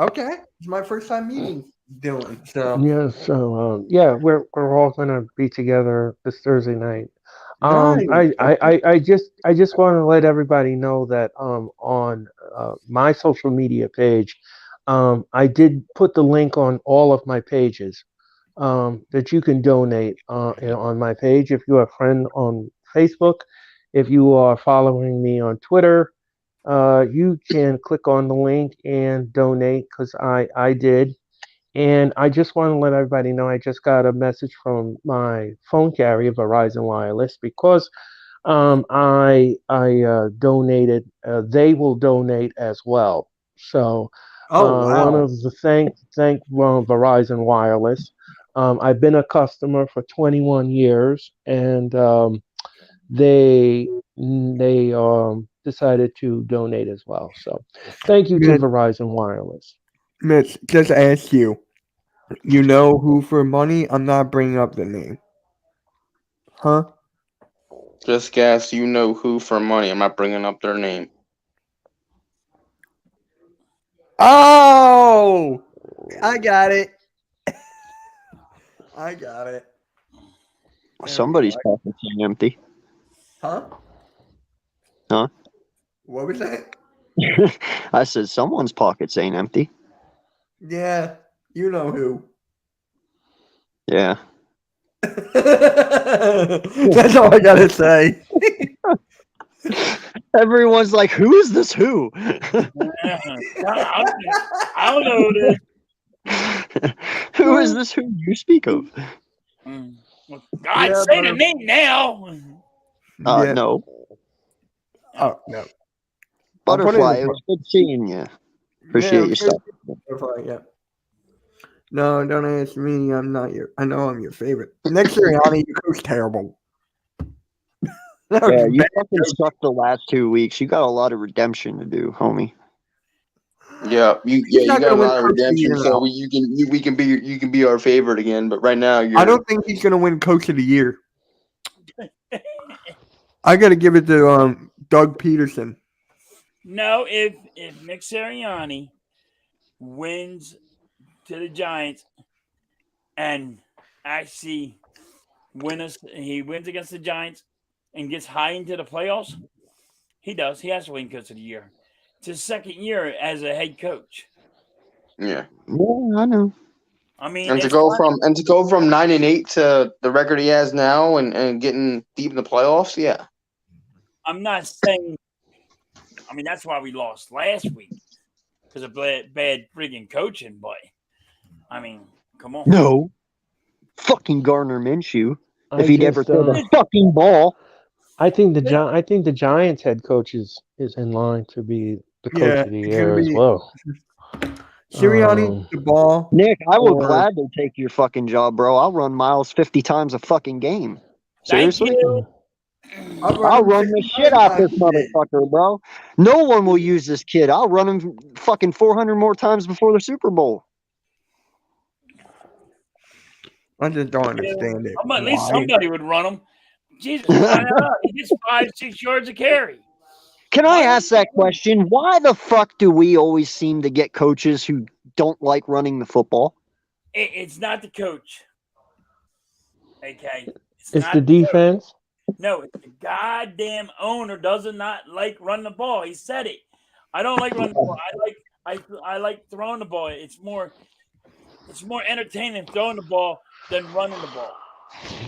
Okay, it's my first time meeting Dylan. So we're all gonna be together this Thursday night. Nice. I just want to let everybody know that on my social media page, I did put the link on all of my pages that you can donate on my page. If you're a friend on Facebook, if you are following me on Twitter, you can click on the link and donate because I did. And I just want to let everybody know I just got a message from my phone carrier, Verizon Wireless, because I donated. They will donate as well. So I want to thank Verizon Wireless. I've been a customer for 21 years, and they decided to donate as well. So thank you to Verizon Wireless. Mitch, just ask you. You know who for money? I'm not bringing up the name. Huh? Just guess you know who for money. I'm not bringing up their name. Oh! I got it. I got it. Somebody's pockets ain't empty. Huh? Huh? What was that? I said someone's pockets ain't empty. Yeah, you know who. Yeah. That's all I gotta say. Everyone's like, who is this who? I don't know who it is. Who is this who you speak of? God, say the name now. No. Oh, no. Butterfly, it was good seeing you. Appreciate your stuff. Butterfly, yeah. No, don't ask me. I'm not your. I know I'm your favorite. Nick Sirianni, you coach terrible. Yeah, you fucking sucked the last 2 weeks. You got a lot of redemption to do, homie. Yeah, you got a lot of redemption, so we can be our favorite again. But right now, I don't think he's gonna win Coach of the Year. I got to give it to Doug Peterson. No, if Nick Sirianni wins to the Giants and actually he wins against the Giants and gets high into the playoffs, he does. He has to win Coach of the Year. It's his second year as a head coach. Yeah. Yeah, I know. I mean, and to go from 9-8 to the record he has now and getting deep in the playoffs, yeah. I'm not saying. I mean, that's why we lost last week because of bad friggin' coaching. But I mean, come on. No, fucking Gardner Minshew. If he'd ever throw the I fucking ball. think the Giants head coach is in line to be the coach of the year as well. Sirianni, the ball. Nick, I will gladly take your fucking job, bro. I'll run Miles 50 times a fucking game. Seriously? Thank you. I'll run the shit out this motherfucker, bro. No one will use this kid. I'll run him fucking 400 more times before the Super Bowl. I just don't understand it. At least somebody would run him. Jesus, why not? He gets 5-6 yards a carry. Can I ask that question? Why the fuck do we always seem to get coaches who don't like running the football? It's not the coach. Okay. It's the defense. No, it's the goddamn owner does not like running the ball. He said it. I don't like running the ball. I like throwing the ball. It's more entertaining throwing the ball than running the ball.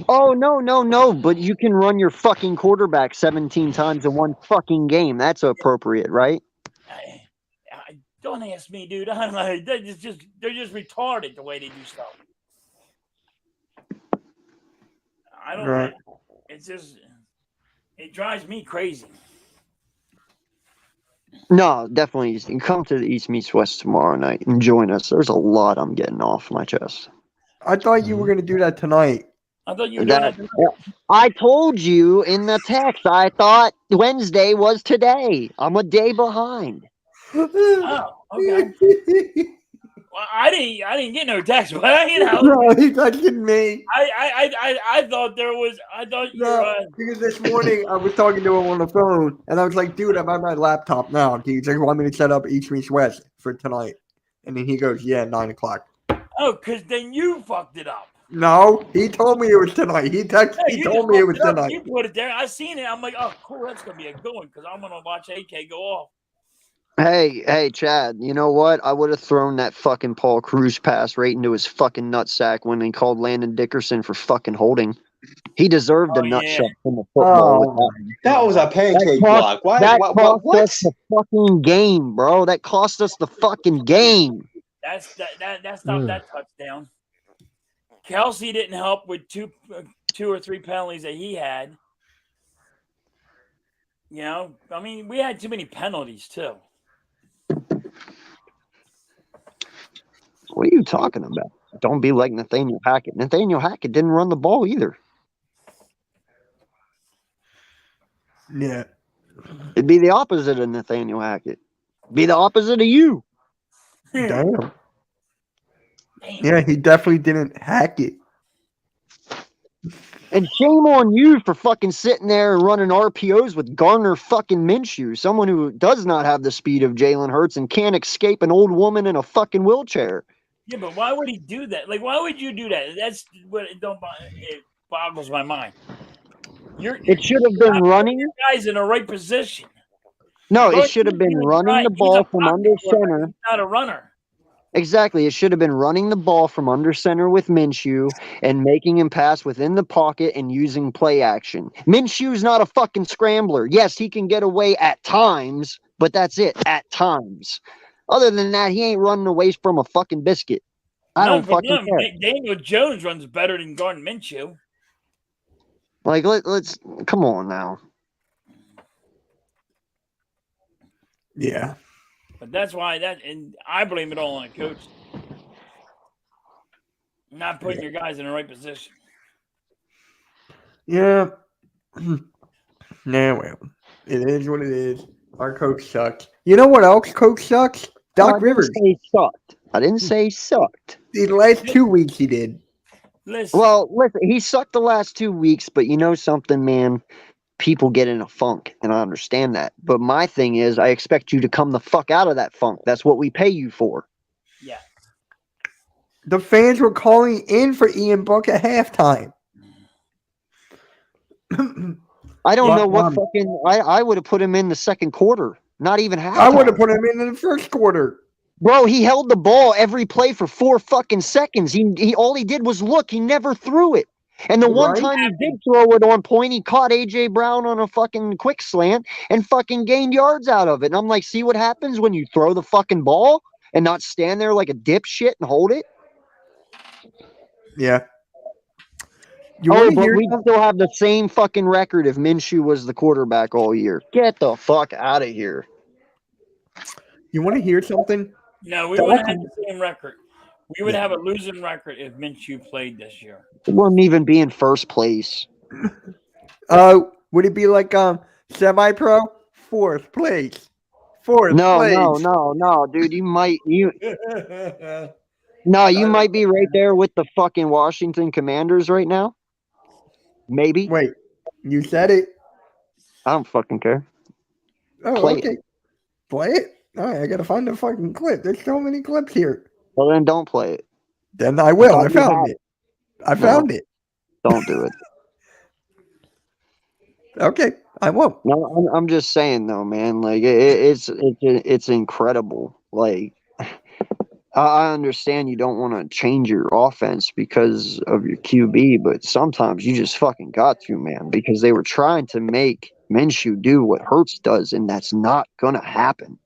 Oh, no. But you can run your fucking quarterback 17 times in one fucking game. That's appropriate, right? Don't ask me, dude. I'm like, they're just retarded the way they do stuff. I don't. Right. It's just it drives me crazy. No, definitely. You can come to the East Meets West tomorrow night and join us. There's a lot I'm getting off my chest. I thought you were going to do that tonight. I thought you were doing that tonight. I told you in the text, I thought Wednesday was today. I'm a day behind. Oh, okay. Well, I didn't get no text, but No, he's not kidding me. I thought there was. I thought you were. Because this morning I was talking to him on the phone, and I was like, "Dude, I'm on my laptop now. Do you just want me to set up East Meets West for tonight?" And then he goes, "Yeah, 9:00." Oh, because then you fucked it up. No, he told me it was tonight. He told me it was tonight. You put it there. I seen it. I'm like, oh, cool. That's gonna be a good one because I'm gonna watch AK go off. Hey, Chad, you know what? I would have thrown that fucking Paul Cruz pass right into his fucking nutsack when he called Landon Dickerson for fucking holding. He deserved a nutshot from the football. That was a pancake block. That cost us the fucking game, bro. That cost us the fucking game. That's not that touchdown. Kelsey didn't help with two or three penalties that he had. You know, I mean, we had too many penalties too. What are you talking about? Don't be like Nathaniel Hackett. Nathaniel Hackett didn't run the ball either. Yeah. It'd be the opposite of Nathaniel Hackett. Be the opposite of you. Damn. Yeah, he definitely didn't hack it. And shame on you for fucking sitting there and running RPOs with Gardner fucking Minshew, someone who does not have the speed of Jalen Hurts and can't escape an old woman in a fucking wheelchair. Yeah, but why would he do that? Like, why would you do that? That's what it boggles my mind. It should have been running. Your guy's in the right position. No, it should have been running the ball from under center. He's not a runner. Exactly. It should have been running the ball from under center with Minshew and making him pass within the pocket and using play action. Minshew's not a fucking scrambler. Yes, he can get away at times, but that's it, at times. Other than that, he ain't running away from a fucking biscuit. I don't fucking care. Daniel Jones runs better than Gardner Minshew. Like, let's come on now. Yeah. But that's why and I blame it all on a coach. Not putting your guys in the right position. Yeah. Nah, well, it is what it is. Our coach sucks. You know what else coach sucks? Doc Rivers. Say he sucked. I didn't say he sucked. The last 2 weeks he did. Listen. Well, listen, he sucked the last 2 weeks, but you know something, man? People get in a funk, and I understand that. But my thing is, I expect you to come the fuck out of that funk. That's what we pay you for. Yeah. The fans were calling in for Ian Book at halftime. I don't know what fucking. I would have put him in the second quarter. Not even halftime. I would have put him in the first quarter. Bro, he held the ball every play for 4 fucking seconds. He all he did was look. He never threw it. And the one time he did throw it on point, he caught AJ Brown on a fucking quick slant and fucking gained yards out of it. And I'm like, see what happens when you throw the fucking ball and not stand there like a dipshit and hold it? Yeah. But we still have the same fucking record if Minshew was the quarterback all year. Get the fuck out of here. You want to hear something? No, we wouldn't have the same record. We would have a losing record if Minshew played this year. It wouldn't even be in first place. Would it be like semi-pro? Fourth place. Fourth place. No, dude. You might be right there with the fucking Washington Commanders right now. Maybe. Wait, you said it. I don't fucking care. Oh, Play okay. Play it? All right, I gotta find the fucking clip. There's so many clips here. Well, then don't play it. Then I will. I found it. I found it. Don't do it. Okay, I won't. No, I'm just saying though, man. Like it's incredible. Like I understand you don't want to change your offense because of your QB, but sometimes you just fucking got to, man, because they were trying to make Minshew do what Hurts does, and that's not gonna happen.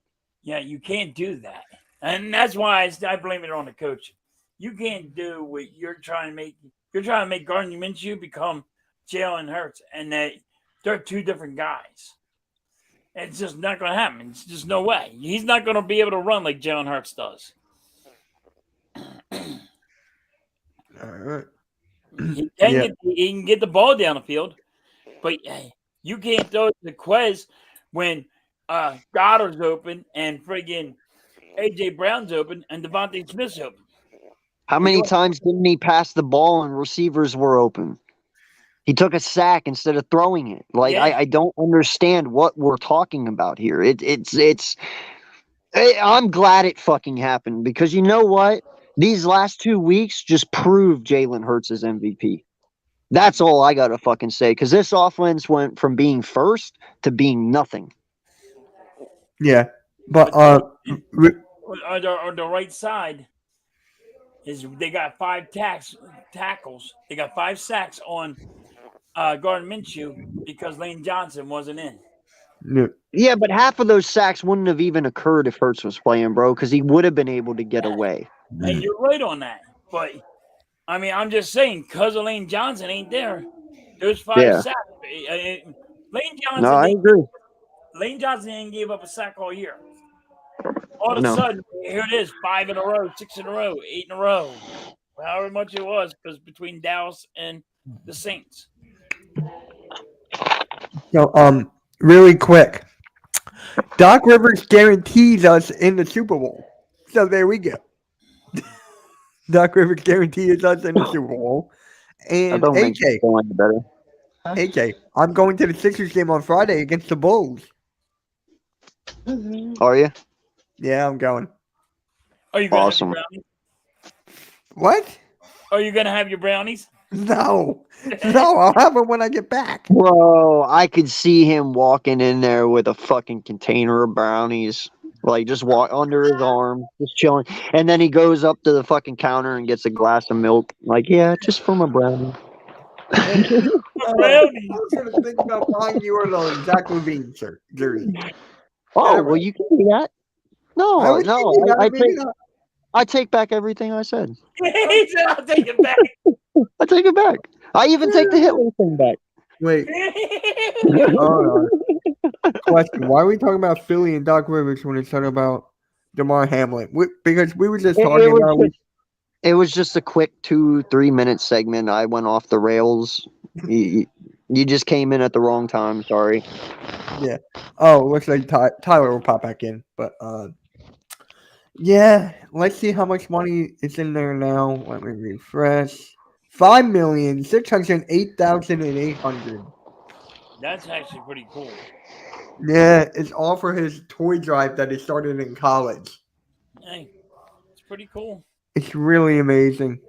Yeah, you can't do that, and that's why I blame it on the coach. You can't do what you're trying to make. You're trying to make Gardner Minshew become Jalen Hurts, and they're two different guys. It's just not going to happen. It's just no way. He's not going to be able to run like Jalen Hurts does. All right. He can get the ball down the field, but you can't throw it to Quez when Goddard's open and friggin' AJ Brown's open and Devontae Smith's open. How many times didn't he pass the ball and receivers were open? He took a sack instead of throwing it. Like I don't understand what we're talking about here. I'm glad it fucking happened because you know what? These last 2 weeks just proved Jalen Hurts is MVP. That's all I gotta fucking say. Because this offense went from being first to being nothing. Yeah, but on the right side is they got 5 tackles. They got 5 sacks on Gardner Minshew because Lane Johnson wasn't in. Yeah, but half of those sacks wouldn't have even occurred if Hurts was playing, bro, because he would have been able to get away. And you're right on that. But, I mean, I'm just saying, because of Lane Johnson ain't there, there's 5 sacks. Lane Johnson. No, I agree. Lane Johnson ain't gave up a sack all year. All of a sudden, here it is, 5 in a row, 6 in a row, 8 in a row. However much it was, because between Dallas and the Saints. So, really quick, Doc Rivers guarantees us in the Super Bowl. So there we go. Doc Rivers guarantees us in the Super Bowl. And AK, I'm going to the Sixers game on Friday against the Bulls. Are you? Yeah, I'm going. Are you going to have your brownies? What? Are you going to have your brownies? No, I'll have them when I get back. Bro, I could see him walking in there with a fucking container of brownies. Like, just walk under his arm, just chilling. And then he goes up to the fucking counter and gets a glass of milk. Like, yeah, just for my brownie. I was going to think about buying you a Zach Levine jersey. Oh, well, you can do that. No, I take back everything I said. He said, I'll take it back. I take it back. I even take the Hitler thing back. Wait. Question. Why are we talking about Philly and Doc Rivers when it's talking about Damar Hamlin? Because we were just talking about It was just a quick 2-3 minute segment. I went off the rails. You just came in at the wrong time. Sorry. Yeah. Oh, looks like Tyler will pop back in. But yeah, let's see how much money is in there now. Let me refresh. 5,608,800. That's actually pretty cool. Yeah, it's all for his toy drive that he started in college. Hey, it's pretty cool. It's really amazing.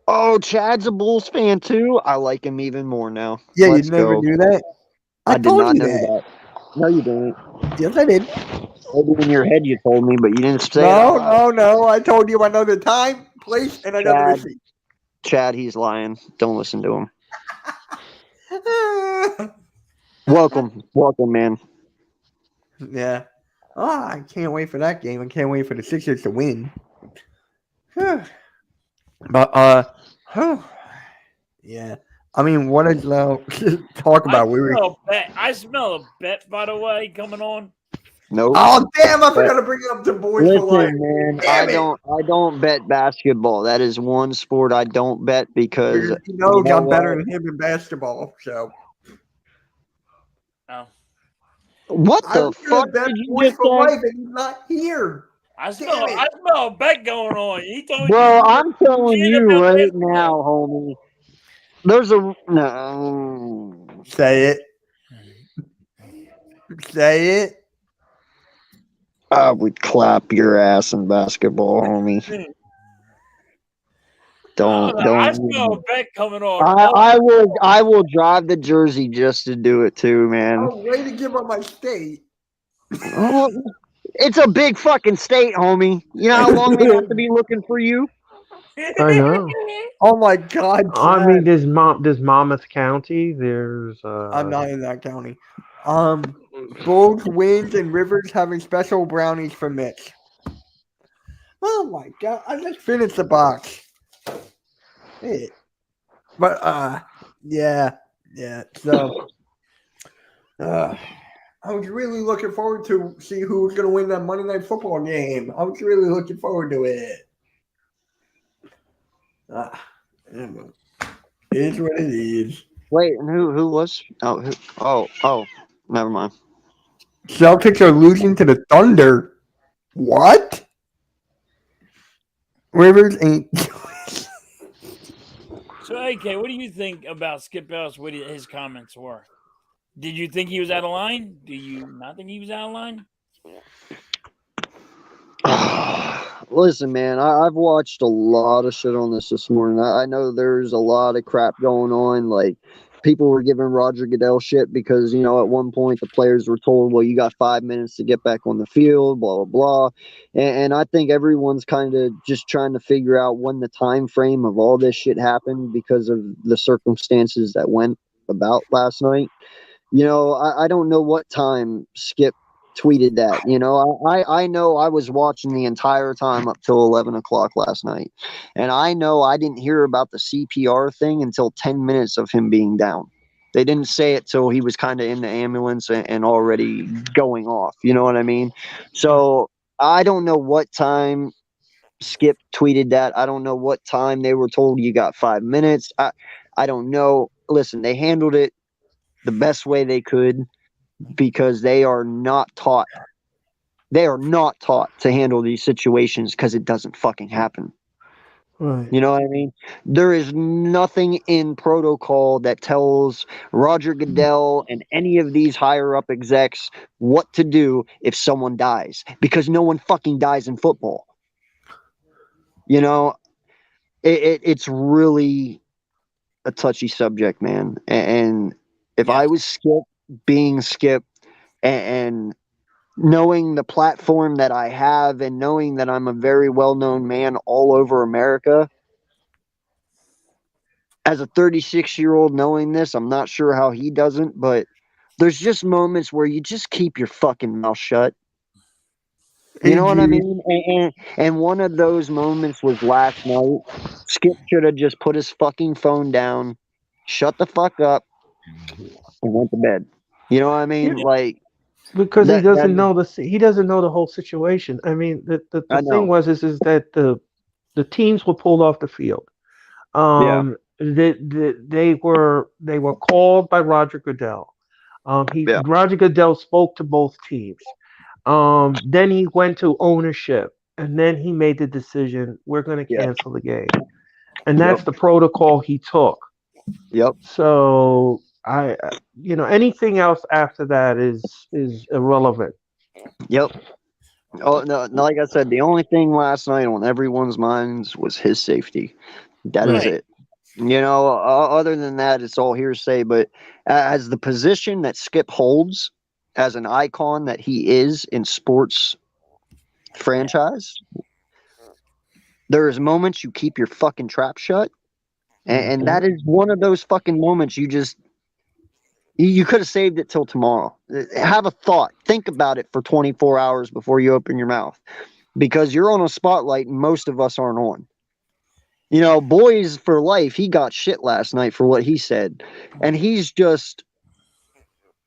Oh, Chad's a Bulls fan too. I like him even more now. Yeah, Let's you'd never go. do that. I did told not you know that. that. No, you didn't. Yes, I did. Maybe in your head you told me, but you didn't say it out loud. No. I told you another time, place, and another receipt. Chad, he's lying. Don't listen to him. Welcome, man. Yeah. Oh, I can't wait for that game. I can't wait for the Sixers to win. But yeah. I mean, what is talk about? I smell a bet, by the way, coming on. Nope. Oh damn! I forgot to bring up the boys for life. Man, I don't bet basketball. That is one sport I don't bet because I'm better than him in basketball. So. Oh. What the fuck did you just say? Life and he's not here. I smell a bet going on. He told Bro, I'm telling you right now, homie. There's a no. Say it. Say it. I would clap your ass in basketball, homie. Don't. I smell a bet coming on. I will drive the jersey just to do it too, man. I'm ready to give up my state. It's a big fucking state, homie. You know how long they have to be looking for you? I know. Oh my God! I mean, there's Monmouth County. There's. I'm not in that county. Both Wins and Rivers having special brownies for Mitch. Oh my God! I just finished the box. Hey. But yeah. So, I was really looking forward to see who was going to win that Monday Night Football game. I was really looking forward to it. It is what it is. Wait, and who was? Oh, never mind. Celtics are losing to the Thunder. What? Rivers ain't. So, AK, what do you think about Skip Bayless? What his comments were? Did you think he was out of line? Do you not think he was out of line? Listen, man, I've watched a lot of shit on this morning. I know there's a lot of crap going on. Like, people were giving Roger Goodell shit because, at one point the players were told, well, you got 5 minutes to get back on the field, blah, blah, blah. And I think everyone's kind of just trying to figure out when the time frame of all this shit happened because of the circumstances that went about last night. I don't know what time Skip tweeted that. I know I was watching the entire time up till 11 o'clock last night. And I know I didn't hear about the CPR thing until 10 minutes of him being down. They didn't say it till he was kind of in the ambulance and already going off. You know what I mean? So I don't know what time Skip tweeted that. I don't know what time they were told you got 5 minutes. I don't know. Listen, they handled it the best way they could because they are not taught. They are not taught to handle these situations because it doesn't fucking happen. Right. You know what I mean? There is nothing in protocol that tells Roger Goodell and any of these higher up execs what to do if someone dies, because no one fucking dies in football. It's really a touchy subject, man. And if I was Skip, being Skip, and knowing the platform that I have and knowing that I'm a very well-known man all over America, as a 36-year-old knowing this, I'm not sure how he doesn't, but there's just moments where you just keep your fucking mouth shut. You know what I mean? And one of those moments was last night. Skip should have just put his fucking phone down, shut the fuck up, and went to bed. You know what I mean? Like, because he doesn't know the whole situation. I mean, the thing was is that The teams were pulled off the field. They were called by Roger Goodell. Roger Goodell spoke to both teams. Then he went to ownership, and then he made the decision: we're going to cancel the game, and that's the protocol he took. So anything else after that is irrelevant. Oh no, like I said, the only thing last night on everyone's minds was his safety. That is it. Other than that, it's all hearsay. But as the position that Skip holds, as an icon that he is in sports franchise, there's moments you keep your fucking trap shut, and that is one of those fucking moments you could have saved it till tomorrow. Have a thought. Think about it for 24 hours before you open your mouth, because you're on a spotlight and most of us aren't on. Boys for Life, he got shit last night for what he said, and he's just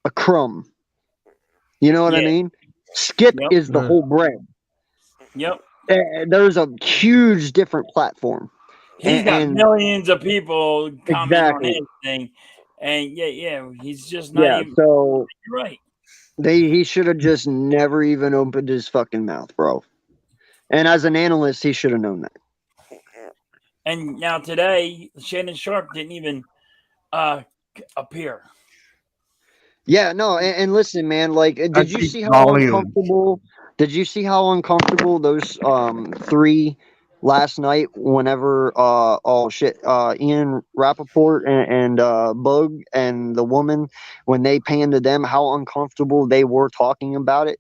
a crumb. You know what I mean? Skip is the whole bread. There's a huge different platform. He's got millions of people comment on his thing, and he's just not even. So you're right. He should have just never even opened his fucking mouth, bro. And as an analyst, he should have known that. And now today, Shannon Sharp didn't even appear. Yeah, no, and listen, man. Like, did you see how uncomfortable? Did you see how uncomfortable those three last night? Whenever Ian Rappaport and Bug and the woman, when they panned to them, how uncomfortable they were talking about it.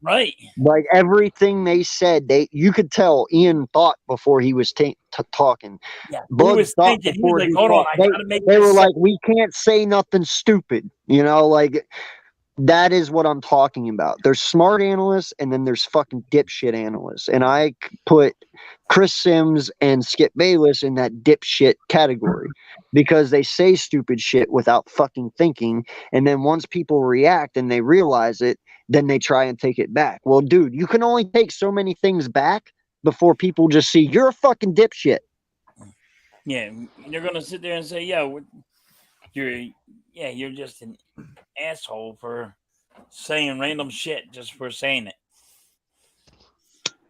Right. Like everything they said, you could tell Ian thought before he was talking. Yeah, Bug he was thought thinking. before He was like, "Hold on, I gotta make." They were like, "We can't say nothing stupid," like. That is what I'm talking about. There's smart analysts, and then there's fucking dipshit analysts. And I put Chris Sims and Skip Bayless in that dipshit category because they say stupid shit without fucking thinking. And then once people react and they realize it, then they try and take it back. Well, dude, you can only take so many things back before people just see you're a fucking dipshit. Yeah, they're gonna sit there and say, you're just an asshole for saying random shit just for saying it.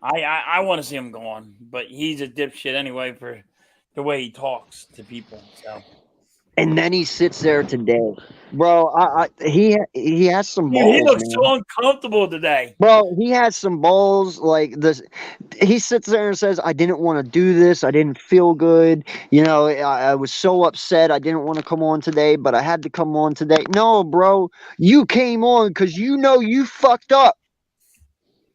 I want to see him go on, but he's a dipshit anyway for the way he talks to people. So. And then he sits there today, bro. He has some balls. He looks man. so uncomfortable today, bro. He has some balls like this. He sits there and says, "I didn't want to do this. I didn't feel good. I was so upset. I didn't want to come on today, but I had to come on today." No, bro, you came on because you fucked up.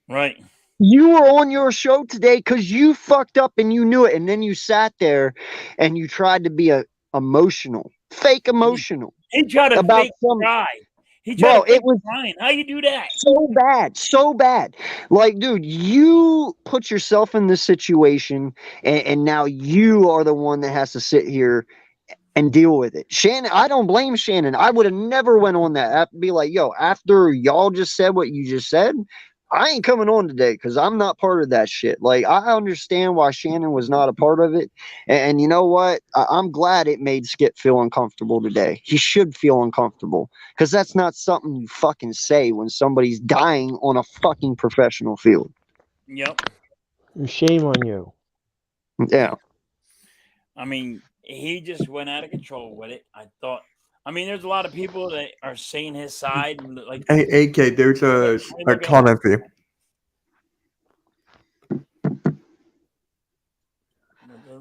Right. You were on your show today because you fucked up and you knew it, and then you sat there and you tried to be fake emotional. He tried to fake cry. He tried to fake crying. How you do that? So bad. Like, dude, you put yourself in this situation, and now you are the one that has to sit here and deal with it. Shannon, I don't blame Shannon. I would have never went on that. I'd be like, yo, after y'all just said what you just said, I ain't coming on today because I'm not part of that shit. Like, I understand why Shannon was not a part of it. And you know what? I'm glad it made Skip feel uncomfortable today. He should feel uncomfortable because that's not something you fucking say when somebody's dying on a fucking professional field. Yep. Shame on you. Yeah. I mean, he just went out of control with it. There's a lot of people that are saying his side. Like, hey, AK, there's a comment for you.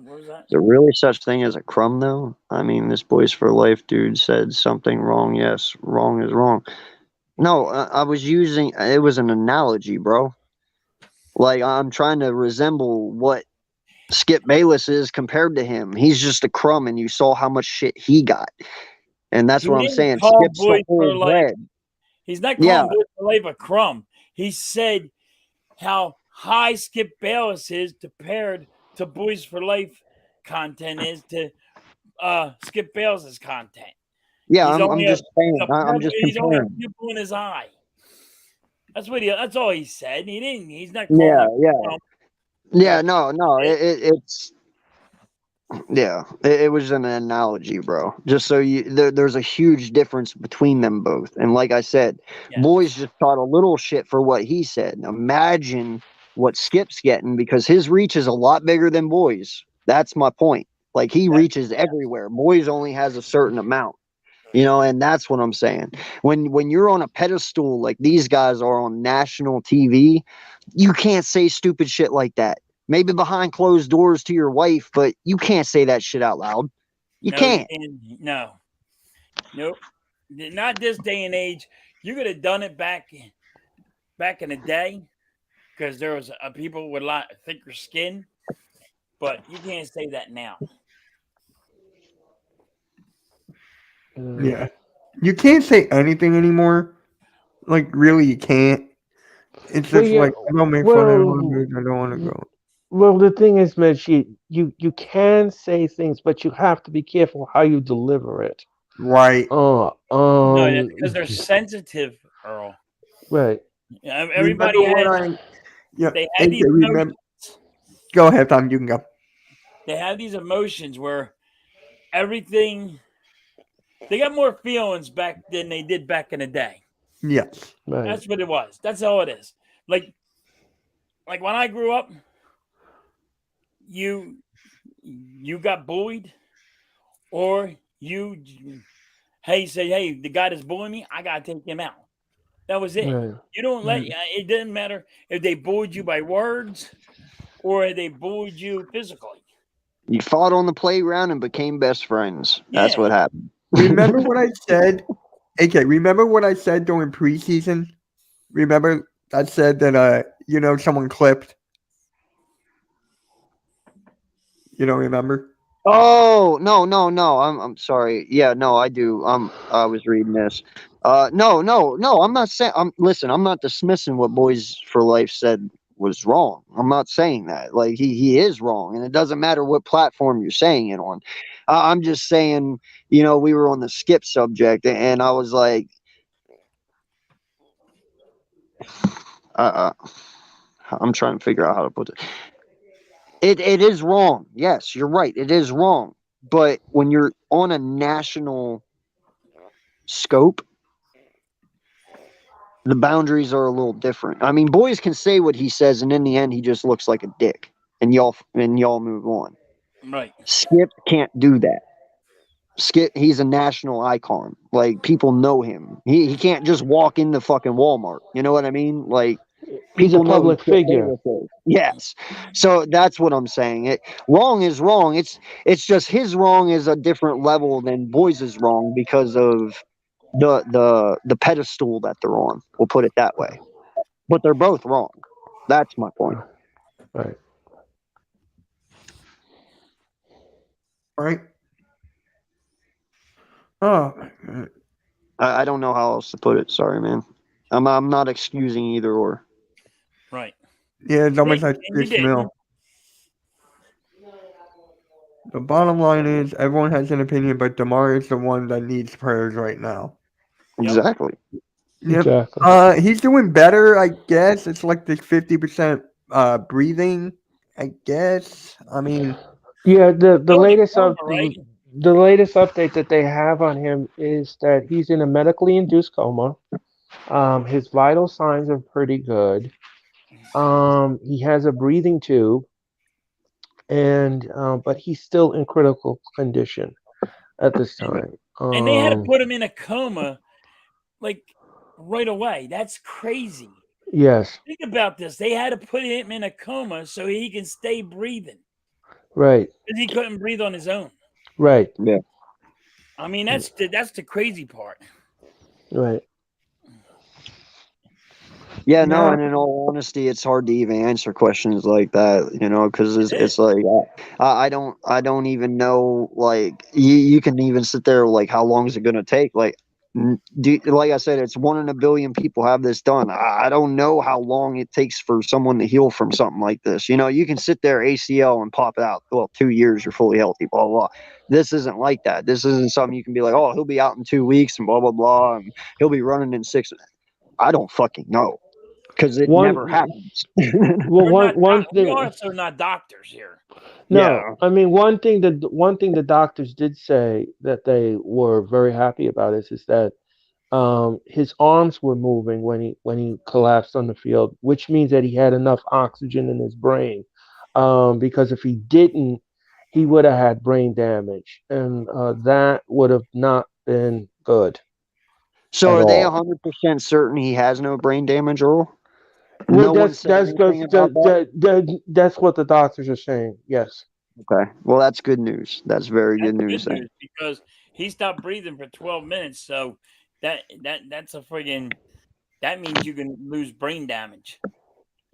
What was that? Is there really such thing as a crumb, though? I mean, this Boys for Life dude said something wrong. Yes, wrong is wrong. No, I was using it was an analogy, bro. Like, I'm trying to resemble what Skip Bayless is compared to him. He's just a crumb, and you saw how much shit he got. And that's what I'm saying. Skip's the whole bread. He's not calling Boys for Life a crumb. He said how high Skip Bayless is compared to Boys for Life content is to Skip Bayless's content. Yeah, I'm just saying. I'm just he's only a comparing. pupil in his eye. That's all he said. He's not. Yeah. Crumb. Yeah, no, it's yeah, it was an analogy, bro. Just so there's a huge difference between them both. And like I said, Yeah. Boys just caught a little shit for what he said. Imagine what Skip's getting because his reach is a lot bigger than Boys. That's my point. Like he reaches everywhere. Boys only has a certain amount. And that's what I'm saying. When you're on a pedestal like these guys are on national TV, you can't say stupid shit like that. Maybe behind closed doors to your wife, but you can't say that shit out loud. You can't. No. Nope. Not this day and age. You could have done it back in the day because there was people with a lot thicker skin, but you can't say that now. Yeah. You can't say anything anymore. Like, really, you can't. It's just like, I don't make fun of it. I don't want to go. Well, the thing is, Mitch, you can say things, but you have to be careful how you deliver it. Right. No, because they're sensitive, Earl. Right. Everybody has. They have these emotions. Go ahead, Tom. You can go. They have these emotions where everything. They got more feelings back than they did back in the day. Yes. Right. That's what it was. That's all it is. Like when I grew up, you got bullied, or you say, hey, the guy that's bullying me, I gotta take him out. That was it. Right. You don't let it didn't matter if they bullied you by words or if they bullied you physically. You fought on the playground and became best friends. That's what happened. Remember what I said? Okay, remember what I said during preseason? Remember I said that someone clipped? You don't remember? Oh, no. I'm sorry. Yeah, no, I do. I was reading this. No, I'm not saying listen, I'm not dismissing what Boys for Life said was wrong. I'm not saying that. Like he is wrong, and it doesn't matter what platform you're saying it on. I'm just saying, we were on the Skip subject, and I was like, I'm trying to figure out how to put it. It is wrong. Yes, you're right. It is wrong. But when you're on a national scope, the boundaries are a little different. I mean, Boys can say what he says, and in the end, he just looks like a dick, and y'all move on. Right. Skip can't do that. Skip, he's a national icon. Like, people know him. He can't just walk into fucking Walmart. You know what I mean? Like, he's a public figure. Yes. So that's what I'm saying. Wrong is wrong. It's just his wrong is a different level than Boys is wrong because of the pedestal that they're on. We'll put it that way. But they're both wrong. That's my point. Right. Right. Oh, I don't know how else to put it. Sorry, man. I'm not excusing either or. Right. Yeah, it's almost like Chris Mill. The bottom line is everyone has an opinion, but Damar is the one that needs prayers right now. Exactly. Yep. Exactly. He's doing better, I guess. It's like this 50% breathing, I guess. I mean, yeah. The latest update that they have on him is that he's in a medically induced coma. His vital signs are pretty good. He has a breathing tube, and but he's still in critical condition at this time. And they had to put him in a coma, like right away. That's crazy. Yes. Think about this. They had to put him in a coma so he can stay breathing. Right. Because he couldn't breathe on his own. Right. Yeah. I mean, that's the crazy part. Right. Yeah, no, and in all honesty, it's hard to even answer questions like that, because it's like I don't even know. Like you can even sit there like, how long is it going to take? Like, like I said, it's 1 in a billion people have this done. I don't know how long it takes for someone to heal from something like this. You can sit there ACL and pop out. Well, 2 years, you're fully healthy. Blah blah. This isn't like that. This isn't something you can be like, oh, he'll be out in 2 weeks and blah blah blah, and he'll be running in 6. I don't fucking know. because it never happens. Well, one thing. We also not doctors here. No, I mean one thing the doctors did say that they were very happy about is that his arms were moving when he collapsed on the field, which means that he had enough oxygen in his brain. Because if he didn't, he would have had brain damage, and that would have not been good. So are they 100% certain he has no brain damage, Earl? No one said anything about that? That's what the doctors are saying. Yes. Okay. Well, that's good news. That's very good news. Good news because he stopped breathing for 12 minutes. So that's a friggin' that means you can lose brain damage.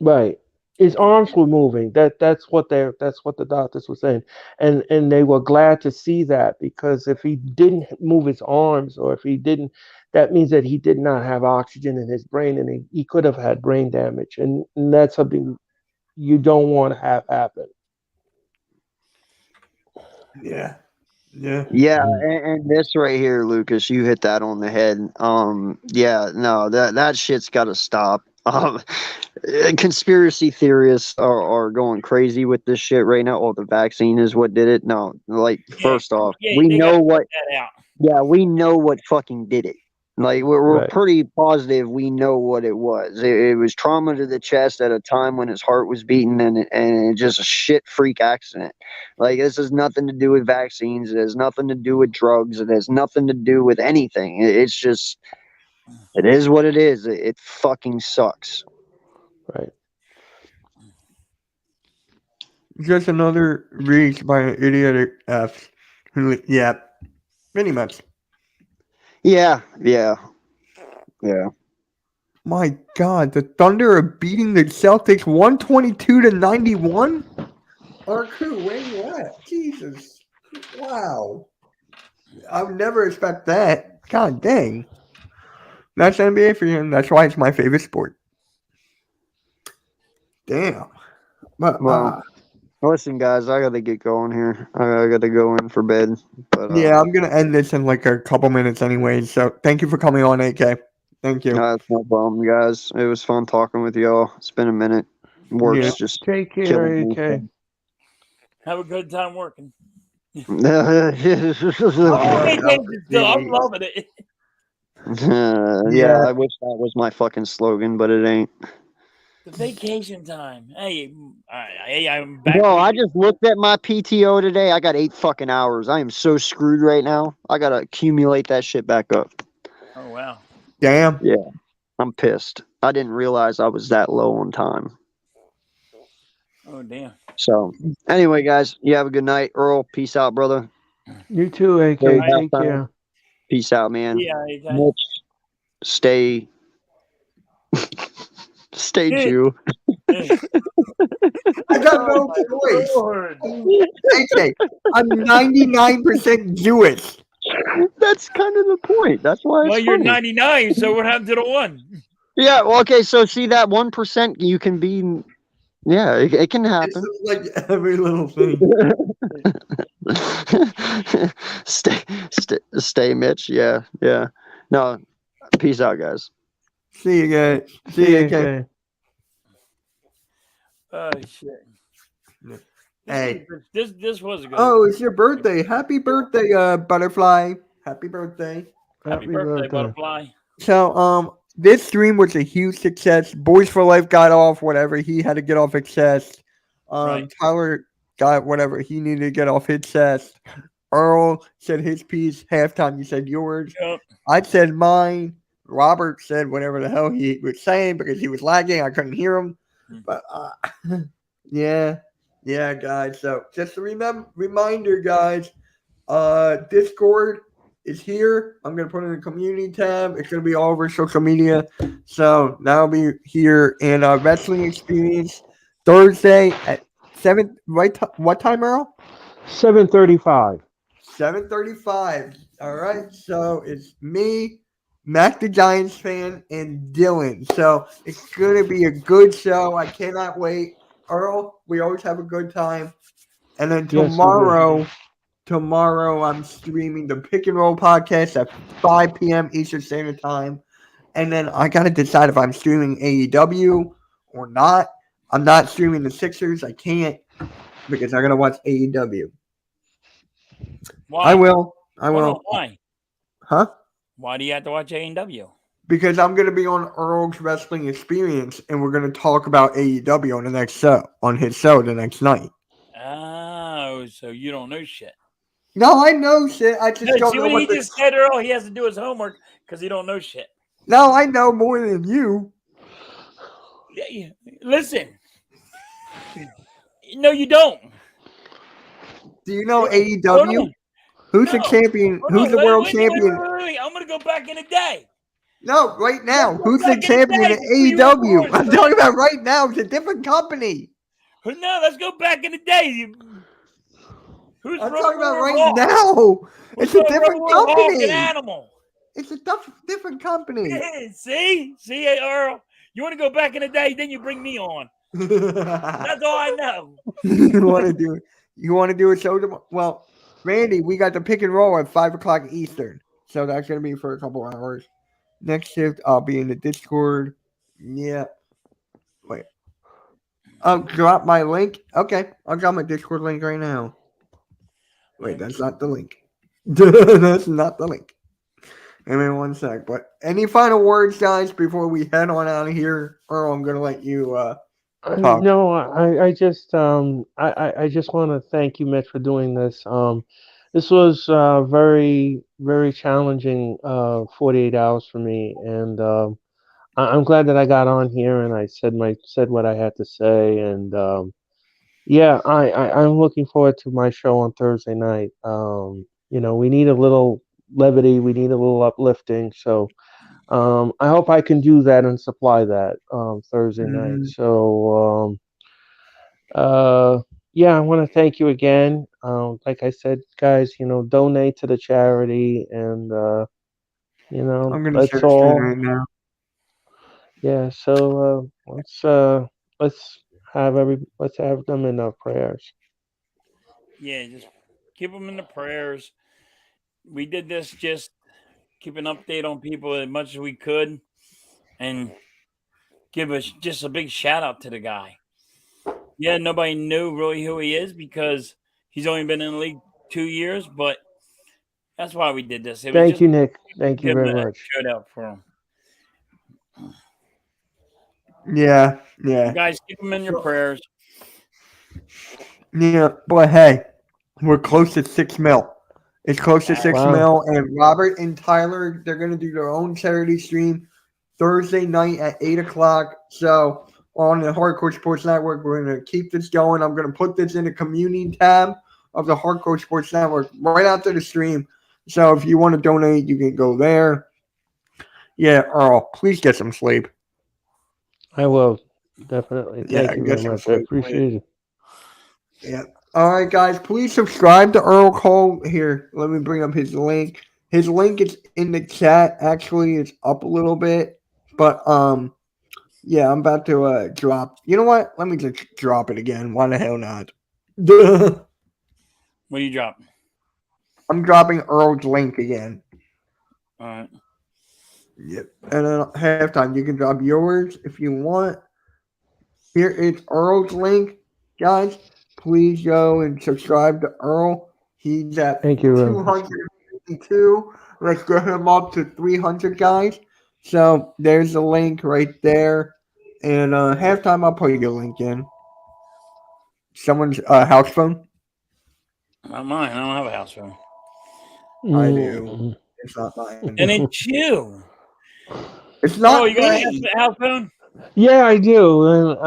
Right. His arms were moving. That's what the doctors were saying, and they were glad to see that, because if he didn't move his arms, or if he didn't, that means that he did not have oxygen in his brain, and he could have had brain damage, and that's something you don't want to have happen. Yeah. And this right here, Lucas, you hit that on the head. That shit's got to stop. Conspiracy theorists are going crazy with this shit right now. Oh, the vaccine is what did it. No, first off, we know what. Yeah, we know what fucking did it. Like we're pretty positive we know what it was. It was trauma to the chest at a time when his heart was beating, and just a shit freak accident. Like, this has nothing to do with vaccines. It has nothing to do with drugs. It has nothing to do with anything. It's just, it is what it is. It fucking sucks. Right. Just another reach by an idiotic F. Yeah, pretty much. Yeah. My God, the Thunder are beating the Celtics 122-91. RQ, where you at? Jesus, wow! I would never expect that. God dang, that's NBA for you. That's why it's my favorite sport. Damn. But listen, guys, I gotta get going here. I gotta go in for bed. But yeah, I'm gonna end this in like a couple minutes anyway. So thank you for coming on, AK. Thank you. That's no problem, guys. It was fun talking with y'all. It's been a minute. Work's just take care, killing me. AK. Have a good time working. I'm loving it. Yeah, I wish that was my fucking slogan, but it ain't. The vacation time. Hey, I'm back. Bro, I just looked at my PTO today. I got 8 fucking hours. I am so screwed right now. I gotta accumulate that shit back up. Oh wow. Damn. Yeah, I'm pissed. I didn't realize I was that low on time. Oh damn. So, anyway, guys, you have a good night. Earl, peace out, brother. You too, AK. Take care. Peace out, man. Yeah, AK. Mitch, stay Jew. I got no choice. AK, I'm 99% Jewish. That's kind of the point. That's why. Well, you're 99, so what happened to the 1? Yeah. Well, okay. So see that 1%, you can be. Yeah, it can happen. It's like every little thing. stay, Mitch. Yeah. No, peace out, guys. See you guys. See you again. Oh shit. Hey. This was a good. Oh, it's your birthday. Happy birthday, Butterfly. Happy birthday. Happy birthday, Butterfly. So, this stream was a huge success. Boys for Life got off whatever he had to get off his chest. Tyler got whatever he needed to get off his chest. Earl said his piece. Halftime, you said yours. Yep. I said mine. Robert said whatever the hell he was saying because he was lagging. I couldn't hear him. But yeah, guys. So just a reminder, guys. Discord is here. I'm gonna put it in the community tab. It's gonna be all over social media. So that'll be here. And Wrestling Experience Thursday at 7. Right? What time, Earl? 7:35. 7:35. All right. So it's me, Mac the Giants fan, and Dylan. So it's gonna be a good show. I cannot wait. Earl, we always have a good time. And then tomorrow I'm streaming the Pick and Roll podcast at 5 p.m. Eastern Standard Time. and then I got to decide if I'm streaming AEW or not. I'm not streaming the Sixers. I can't because I got to watch AEW. Why? I will. Why? Huh? Why do you have to watch AEW? Because I'm going to be on Earl's Wrestling Experience, and we're going to talk about AEW on the next show, on his show the next night. Oh, so you don't know shit. No, I know shit. I just don't know what what he just said, Earl. He has to do his homework because he don't know shit. No, I know more than you. Yeah. Listen. No, you don't. Do you know AEW? Who's the champion? Who's the world champion? Wait. I'm going to go back in the day. No, right now. Who's the champion at AEW? I'm talking about right now. It's a different company. No, let's go back in the day. I'm talking about right now. It's a different company. Animal. It's a different company. See, Earl. You want to go back in the day, then you bring me on. That's all I know. You want to do a show tomorrow? Well, Randy, we got the pick and roll at 5:00 Eastern, so that's gonna be for a couple hours. Next shift, I'll be in the Discord. Yeah. Wait. I'll drop my link. Okay, I'll drop my Discord link right now. Wait, that's not the link. That's not the link. Give me 1 sec. But any final words, guys, before we head on out of here? Earl, I'm gonna let you talk. No, I just I just want to thank you, Mitch, for doing this. This was very, very challenging 48 hours for me, and I'm glad that I got on here and I said what I had to say, and yeah, I'm looking forward to my show on Thursday night. We need a little levity, we need a little uplifting, so I hope I can do that and supply that Thursday night. So yeah, I want to thank you again. Like I said, guys, donate to the charity, and I'm gonna let's share all. screen right now. Yeah, so let's have them in our prayers. Yeah, just keep them in the prayers. We did this just keep an update on people as much as we could, and give us just a big shout out to the guy. Yeah, nobody knew really who he is because he's only been in the league 2 years, but that's why we did this. Thank you, Nick. Thank you very much. Shout out for him. Yeah. You guys, keep him in your prayers. Yeah, but hey, we're close to 6 mil. It's close to 6 mil, and Robert and Tyler, they're gonna do their own charity stream Thursday night at 8:00. So on the Hardcore Sports Network, we're gonna keep this going. I'm gonna put this in the community tab of the Hardcore Sports Network right after the stream. So if you want to donate, you can go there. Yeah, Earl, please get some sleep. I will definitely. Thank you very much. I appreciate it. Yeah. All right, guys, please subscribe to Earl Cole. Here, let me bring up his link. His link is in the chat. Actually, it's up a little bit, but yeah, I'm about to drop. You know what? Let me just drop it again. Why the hell not? What do you drop? I'm dropping Earl's link again. All right. Yep. And then halftime, you can drop yours if you want. Here is Earl's link, guys. Please go and subscribe to Earl. He's at 252. Let's get him up to 300, guys. So there's the link right there. And halftime, I'll put your link in. Someone's house phone? Not mine. I don't have a house phone. I do. It's not mine. And it's you. It's not you got a house phone? Yeah, I do. And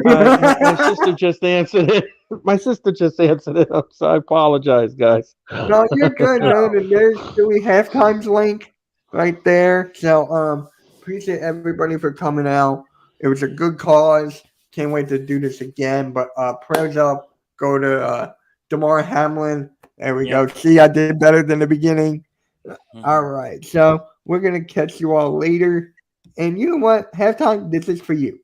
my sister just answered it. My sister just answered it. So I apologize, guys. No, you're good, man. And there's Stewie Halftime's link right there. So appreciate everybody for coming out. It was a good cause. Can't wait to do this again. But prayers up. Go to Damar Hamlin. There we go. See, I did better than the beginning. All right. So we're going to catch you all later. And you know what? Halftime, this is for you.